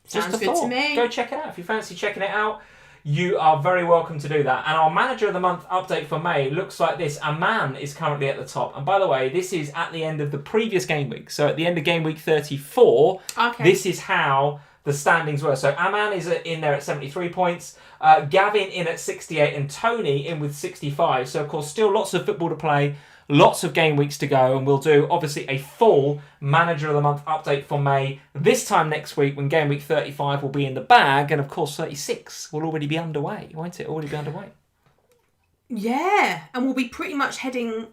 Speaker 2: Sounds good to me.
Speaker 1: Go check it out. If you fancy checking it out, you are very welcome to do that. And our Manager of the Month update for May looks like this. A man is currently at the top. And by the way, this is at the end of the previous game week. So at the end of game week 34, this is how the standings were. So Aman is in there at 73 points, Gavin in at 68, and Tony in with 65. So, of course, still lots of football to play, lots of game weeks to go, and we'll do, obviously, a full Manager of the Month update for May this time next week when game week 35 will be in the bag, and, of course, 36 will already be underway, won't it? Already be underway.
Speaker 2: Yeah, and we'll be pretty much heading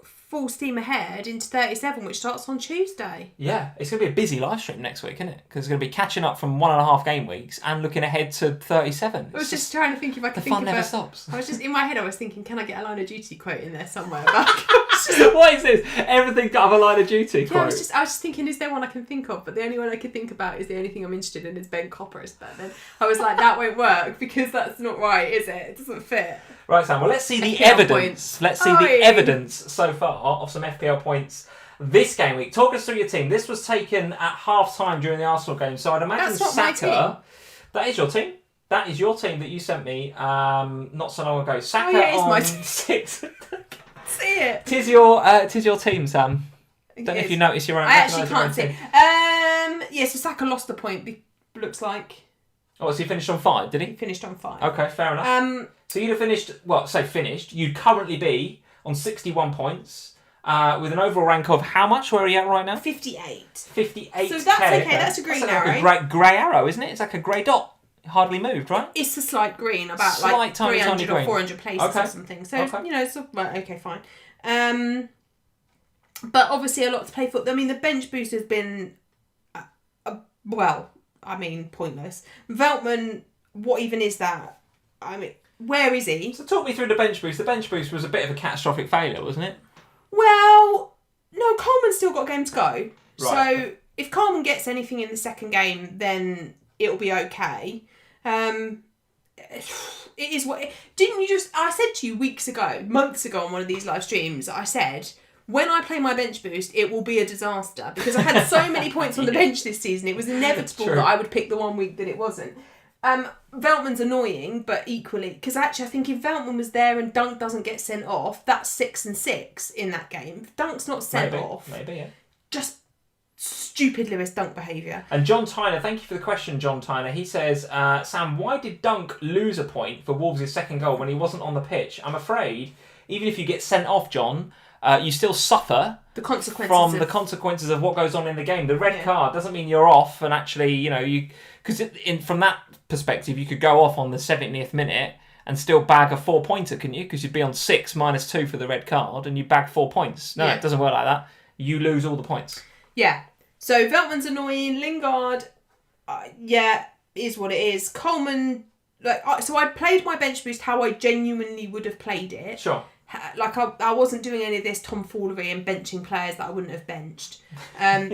Speaker 2: full steam ahead into 37, which starts on Tuesday.
Speaker 1: Yeah, it's going to be a busy live stream next week, isn't it? Because it's going to be catching up from 1.5 game weeks and looking ahead to 37.
Speaker 2: I was just trying to think if I could think of
Speaker 1: the fun never stops.
Speaker 2: I was just, in my head, I was thinking, can I get a Line of Duty quote in there somewhere?
Speaker 1: What is this? Everything's got a Line of Duty quote.
Speaker 2: Yeah, I was just thinking, is there one I can think of? But the only one I could think about is the only thing I'm interested in is Ben Copper's. But then I was like, that won't work because that's not right, is it? It doesn't fit.
Speaker 1: Right, Sam. Well, let's see the
Speaker 2: FPL
Speaker 1: evidence.
Speaker 2: points.
Speaker 1: Let's see the evidence so far of some FPL points this game week. Talk us through your team. This was taken at half-time during the Arsenal game, so I'd imagine
Speaker 2: That's not
Speaker 1: Saka...
Speaker 2: my team.
Speaker 1: That is your team. That is your team that you sent me not so long ago. Saka
Speaker 2: yeah, it's
Speaker 1: on
Speaker 2: my team.
Speaker 1: 6.
Speaker 2: See it.
Speaker 1: Tis your team, Sam. Don't know if you notice your own.
Speaker 2: I actually can't see. Yeah, so Saka lost the point. Looks like.
Speaker 1: Oh, so he finished on 5, did he?
Speaker 2: He finished on 5.
Speaker 1: Okay, fair enough. So you'd have finished. Well, say finished. You'd currently be on 61 points. With an overall rank of how much? Where are you at right now?
Speaker 2: 58.
Speaker 1: 58.
Speaker 2: So that's okay. That's a green arrow.
Speaker 1: Like a grey arrow, isn't it? It's like a grey dot. Hardly moved, right?
Speaker 2: It's a slight green, about
Speaker 1: slight,
Speaker 2: like 300
Speaker 1: tiny
Speaker 2: or 400 places or something. So, you know, it's right, okay, fine. But obviously a lot to play for. I mean, the bench boost has been, pointless. Veltman, what even is that? I mean, where is he?
Speaker 1: So talk me through the bench boost. The bench boost was a bit of a catastrophic failure, wasn't it?
Speaker 2: Well, no, Coleman's still got a game to go.
Speaker 1: Right.
Speaker 2: So if Coleman gets anything in the second game, then it'll be okay. It is what... Didn't you just... I said to you months ago on one of these live streams, I said, when I play my bench boost, it will be a disaster. Because I had so many points on the bench this season, it was inevitable that I would pick the one week that it wasn't. Veltman's annoying, but equally... Because actually, I think if Veltman was there and Dunk doesn't get sent off, that's 6 and 6 in that game. If Dunk's not sent off...
Speaker 1: Maybe, yeah.
Speaker 2: Just... stupid Lewis Dunk behaviour.
Speaker 1: And John Tyner, thank you for the question, John Tyner. He says, Sam, why did Dunk lose a point for Wolves' second goal when he wasn't on the pitch? I'm afraid, even if you get sent off, John, you still suffer
Speaker 2: the consequences
Speaker 1: of what goes on in the game. The red card doesn't mean you're off, and actually, you know, because from that perspective, you could go off on the 70th minute and still bag a 4-pointer, couldn't you? Because you'd be on 6 minus 2 for the red card, and you bag 4 points. No, it doesn't work like that. You lose all the points.
Speaker 2: Yeah. So Veltman's annoying. Lingard, is what it is. Coleman, so I played my bench boost how I genuinely would have played it.
Speaker 1: Sure.
Speaker 2: Like I wasn't doing any of this tomfoolery and benching players that I wouldn't have benched,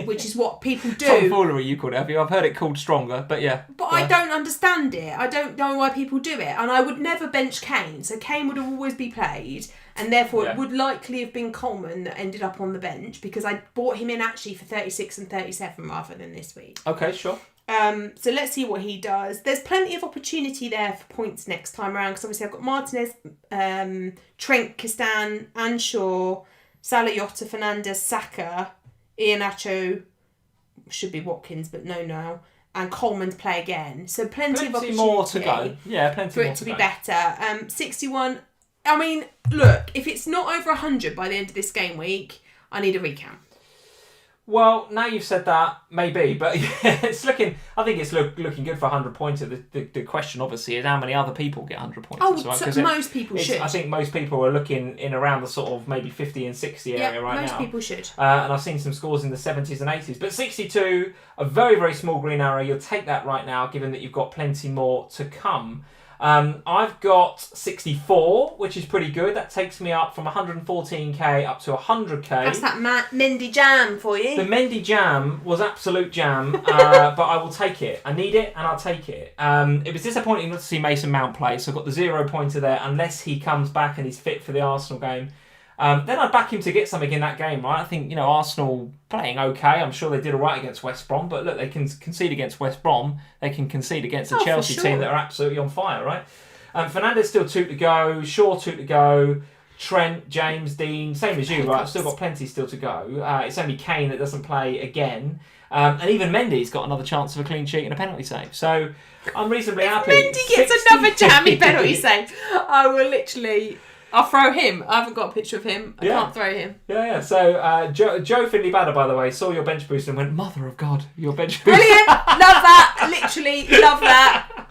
Speaker 2: which is what people do.
Speaker 1: Tomfoolery, you called it, have you? I've heard it called stronger, but yeah.
Speaker 2: But I don't understand it. I don't know why people do it, and I would never bench Kane. So Kane would have always be played, and therefore it would likely have been Coleman that ended up on the bench because I bought him in actually for 36 and 37 rather than this week.
Speaker 1: Okay, sure.
Speaker 2: So let's see what he does. There's plenty of opportunity there for points next time around because obviously I've got Martinez, Trent, Kistan, Anshaw, Salah, Jota, Fernandes, Saka, Iheanacho, should be Watkins, but no, and Coleman to play again. So plenty of opportunity
Speaker 1: more to go. Yeah, plenty
Speaker 2: for
Speaker 1: more
Speaker 2: it to
Speaker 1: go.
Speaker 2: be better. 61. I mean, look, if it's not over 100 by the end of this game week, I need a recount.
Speaker 1: Well, now you've said that, maybe, but it's looking. I think it's looking good for 100 pointer. The question obviously is how many other people get 100 points.
Speaker 2: Oh, right? So most people should.
Speaker 1: I think most people are looking in around the sort of maybe 50 and 60 area right now.
Speaker 2: Most people should.
Speaker 1: And I've seen some scores in the 70s and 80s, but 62, a very very small green arrow. You'll take that right now, given that you've got plenty more to come. I've got 64, which is pretty good. That takes me up from 114k up to 100k.
Speaker 2: That's that Mendy jam for you.
Speaker 1: The Mendy jam was absolute jam, but I will take it. I need it, and I'll take it. It was disappointing not to see Mason Mount play, so I've got the 0 pointer there, unless he comes back and he's fit for the Arsenal game. Then I'd back him to get something in that game, right? I think, Arsenal playing okay. I'm sure they did all right against West Brom, but look, they can concede against West Brom. They can concede against a Chelsea team that are absolutely on fire, right? Fernandes still 2 to go. Shaw 2 to go. Trent, James, Dean, same as you, right? I've still got plenty still to go. It's only Kane that doesn't play again. And even Mendy's got another chance of a clean sheet and a penalty save. So I'm reasonably happy.
Speaker 2: Mendy gets another jammy penalty save, I will literally... I'll throw him. I haven't got a picture of him. I can't throw him.
Speaker 1: Yeah. So Joe Finley Badder, by the way, saw your bench boost and went, "Mother of God, your bench boost."
Speaker 2: Brilliant. Love that. Literally love that.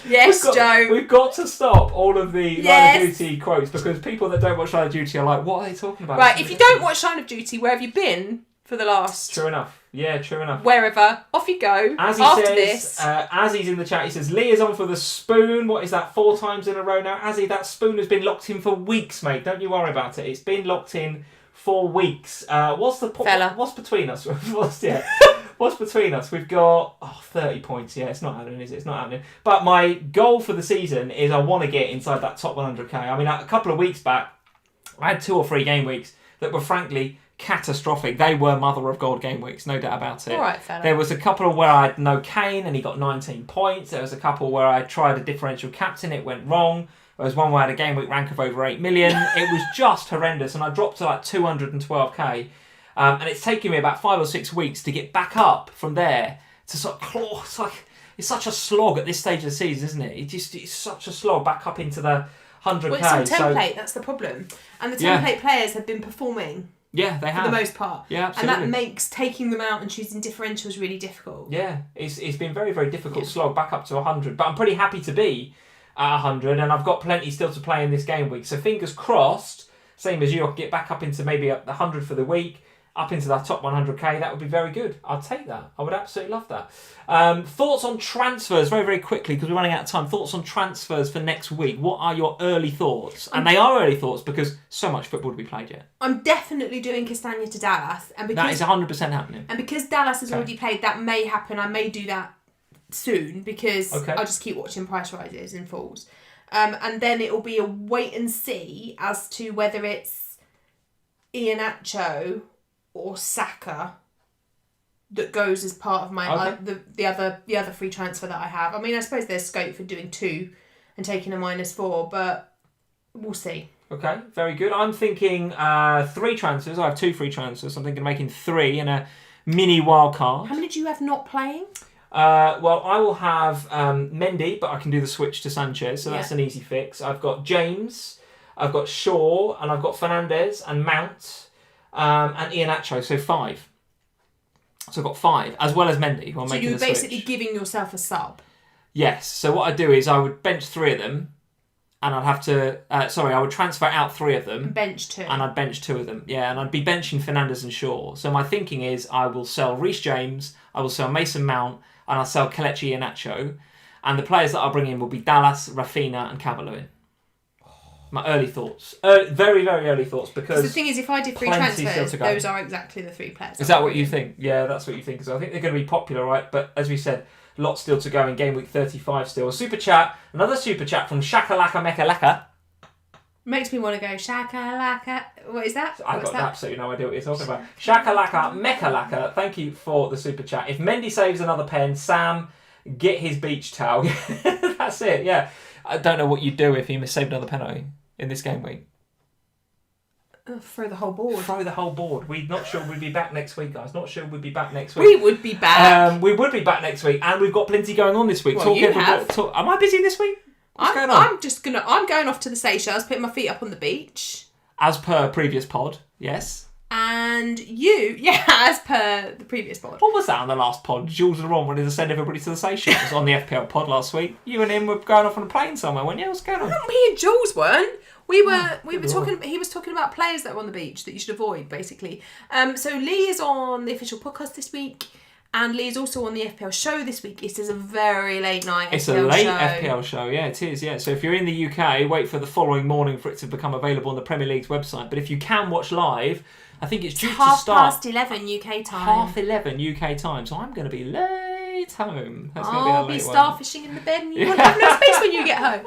Speaker 2: Yes, Joe.
Speaker 1: We've got to stop all of the Line of Duty quotes, because people that don't watch Line of Duty are like, "What are they talking about?"
Speaker 2: Right. If you don't watch Line of Duty, where have you been for the last?
Speaker 1: True enough. Yeah, true enough.
Speaker 2: Wherever. Off you go.
Speaker 1: As he
Speaker 2: after
Speaker 1: says,
Speaker 2: this.
Speaker 1: as he's in the chat, he says, Lee is on for the spoon. What is that, 4 times in a row now? That spoon has been locked in for weeks, mate. Don't you worry about it. It's been locked in for weeks. What's between us? What's between us? We've got 30 points. Yeah, it's not happening, is it? It's not happening. But my goal for the season is I want to get inside that top 100k. I mean, a couple of weeks back, I had 2 or 3 game weeks that were frankly catastrophic. They were mother of God game weeks, no doubt about it.
Speaker 2: All right, fella.
Speaker 1: There was a couple where I had no Kane and he got 19 points. There was a couple where I tried a differential captain, it went wrong. There was one where I had a game week rank of over 8 million. It was just horrendous, and I dropped to like 212k. And it's taken me about 5 or 6 weeks to get back up from there to sort of claw. It's such a slog at this stage of the season, isn't it? It's such a slog back up into the 100k.
Speaker 2: Well, it's on template, that's the problem. And the template players have been performing.
Speaker 1: Yeah, they have.
Speaker 2: For the most part.
Speaker 1: Yeah, absolutely.
Speaker 2: And that makes taking them out and choosing differentials really difficult.
Speaker 1: Yeah, it's been very, very difficult slog back up to 100. But I'm pretty happy to be at 100, and I've got plenty still to play in this game week. So fingers crossed, same as you, I'll get back up into maybe the 100 for the week, up into that top 100k. That would be very good. I'll take that. I would absolutely love that. Thoughts on transfers, very, very quickly, because we're running out of time. Thoughts on transfers for next week. What are your early thoughts? And they are early thoughts because so much football to be played yet.
Speaker 2: I'm definitely doing Castagna to Dallas. And because,
Speaker 1: that is 100% happening.
Speaker 2: And because Dallas has already played, that may happen. I may do that soon because I'll just keep watching price rises and falls. And then it will be a wait and see as to whether it's Iheanacho or Saka that goes as part of my the other free transfer that I have. I mean, I suppose there's scope for doing 2 and taking a -4, but we'll see.
Speaker 1: Okay, very good. I'm thinking 3 transfers. I have 2 free transfers. I'm thinking of making 3 and a mini-wildcard.
Speaker 2: How many do you have not playing?
Speaker 1: Well, I will have Mendy, but I can do the switch to Sanchez, so that's an easy fix. I've got James, I've got Shaw, and I've got Fernandes and Mount, and Iheanacho, so 5. So I've got 5, as well as Mendy. So
Speaker 2: you're basically giving yourself a sub?
Speaker 1: Yes. So what I'd do is I would bench 3 of them, and I'd have to... I would transfer out 3 of them.
Speaker 2: Bench 2.
Speaker 1: And I'd bench 2 of them, yeah. And I'd be benching Fernandes and Shaw. So my thinking is I will sell Reece James, I will sell Mason Mount, and I'll sell Kelechi Iheanacho. And the players that I'll bring in will be Dallas, Rafinha, and Calvert-Lewin. My early thoughts. Very, very early thoughts, because...
Speaker 2: the thing is, if I did 3 transfers, those are exactly the 3 players.
Speaker 1: Is that what you think? Yeah, that's what you think. So I think they're going to be popular, right? But as we said, lots still to go in game week 35 still. A super chat, another super chat from Shakalaka Mekalaka.
Speaker 2: Makes me want to go Shakalaka. What is that?
Speaker 1: I've got absolutely no idea what you're talking about. Shakalaka Mekalaka, thank you for the super chat. If Mendy saves another pen, Sam, get his beach towel. That's it, yeah. I don't know what you'd do if he saved another penalty in this game week.
Speaker 2: Throw the whole board.
Speaker 1: Throw the whole board. We're not sure we'd be back next week, guys. Not sure we'd be back next week.
Speaker 2: We would be back.
Speaker 1: We would be back next week, and we've got plenty going on this week.
Speaker 2: Well, you have.
Speaker 1: Am I busy this week? What's going on?
Speaker 2: I'm going off to the Seychelles, putting my feet up on the beach.
Speaker 1: As per previous pod, yes.
Speaker 2: And you, as per the previous pod.
Speaker 1: What was that on the last pod? Jules and Ron wanted to send everybody to the Seychelles on the FPL pod last week. You and him were going off on a plane somewhere, weren't you? What's going on?
Speaker 2: Me and Jules weren't. We were talking. He was talking about players that were on the beach that you should avoid, basically. So Lee is on the official podcast this week, And Lee's also on the FPL show this week. It is a very late night
Speaker 1: It's
Speaker 2: FPL
Speaker 1: a late
Speaker 2: show.
Speaker 1: FPL show, yeah, it is, yeah. So if you're in the UK, wait for the following morning for it to become available on the Premier League's website. But if you can watch live, I think it's due to start
Speaker 2: 11 UK time.
Speaker 1: 11 UK time. So I'm going to be late home. That's going to
Speaker 2: I'll
Speaker 1: be a
Speaker 2: be
Speaker 1: late
Speaker 2: starfishing in the bed and you won't have no space when you get home.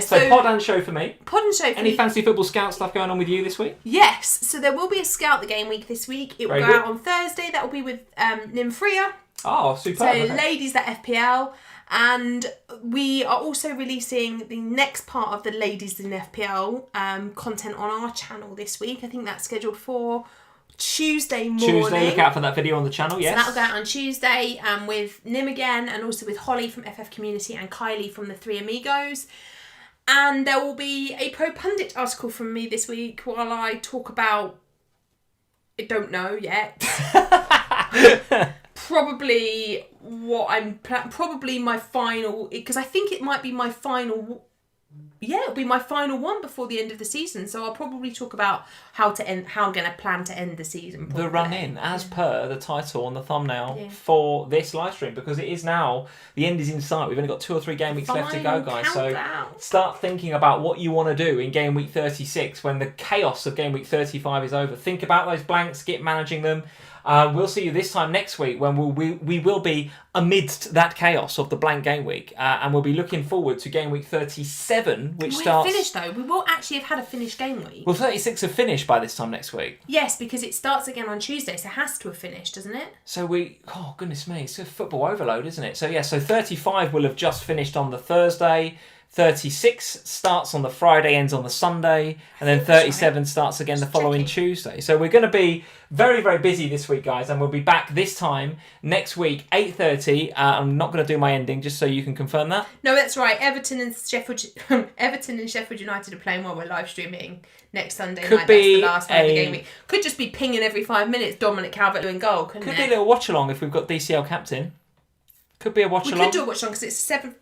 Speaker 1: So pod and show for me.
Speaker 2: Pod and show for
Speaker 1: Any
Speaker 2: me.
Speaker 1: fancy football scout stuff going on with you this week?
Speaker 2: Yes, so there will be a scout the game week this week. It will
Speaker 1: Very
Speaker 2: go
Speaker 1: good.
Speaker 2: out on Thursday. That will be with Nymphria.
Speaker 1: Oh, superb.
Speaker 2: So
Speaker 1: Okay.
Speaker 2: ladies that FPL. And we are also releasing the next part of the Ladies in FPL content on our channel this week. I think that's scheduled for Tuesday morning.
Speaker 1: Tuesday, look out for that video on the channel, yes.
Speaker 2: So that'll go out on Tuesday with Nim again, and also with Holly from FF Community and Kylie from the Three Amigos. And there will be a Pro Pundit article from me this week while I talk about... I don't know yet. Probably probably my final, because I think it might be my final. Yeah, it'll be my final one before the end of the season. So I'll probably talk about how I'm going to plan to end the season. Probably.
Speaker 1: The run in, as per the title on the thumbnail for this live stream, because it is now, the end is in sight. We've only got 2 or 3 game weeks left to go, guys.
Speaker 2: Countdown.
Speaker 1: So start thinking about what you want to do in game week 36 when the chaos of game week 35 is over. Think about those blanks, get managing them. We'll see you this time next week when we will be amidst that chaos of the blank game week, and we'll be looking forward to game week 37, which starts...
Speaker 2: We're finished though. We will actually have had a finished game week.
Speaker 1: Well, 36 have finished by this time next week.
Speaker 2: Yes, because it starts again on Tuesday, so it has to have finished, doesn't it?
Speaker 1: So oh goodness me, it's a football overload, isn't it? So yeah, so 35 will have just finished on the Thursday. 36 starts on the Friday, ends on the Sunday, and then 37 starts again the following Tuesday. So we're going to be very, very busy this week, guys, and we'll be back this time next week, 8:30. I'm not going to do my ending, just so you can confirm that.
Speaker 2: No, that's right. Everton and Sheffield United are playing while we're live streaming next Sunday night. That's the last one of the game week. Could just be pinging every 5 minutes. Dominic Calvert-Lewin goal, couldn't it?
Speaker 1: Could be a little watch along if we've got DCL captain. Could be a watch along.
Speaker 2: We could do a watch along because it's 7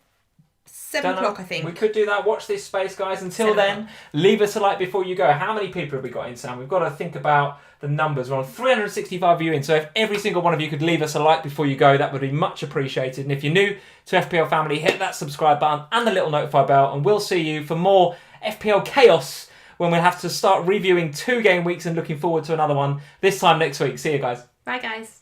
Speaker 2: o'clock, I think.
Speaker 1: We could do that. Watch this space, guys. Until then, leave us a like before you go. How many people have we got in, Sam? We've got to think about the numbers. We're on 365 viewing, so if every single one of you could leave us a like before you go, that would be much appreciated. And if you're new to FPL Family, hit that subscribe button and the little notify bell, and we'll see you for more FPL chaos when we'll have to start reviewing 2 game weeks and looking forward to another one this time next week. See you guys.
Speaker 2: Bye, guys.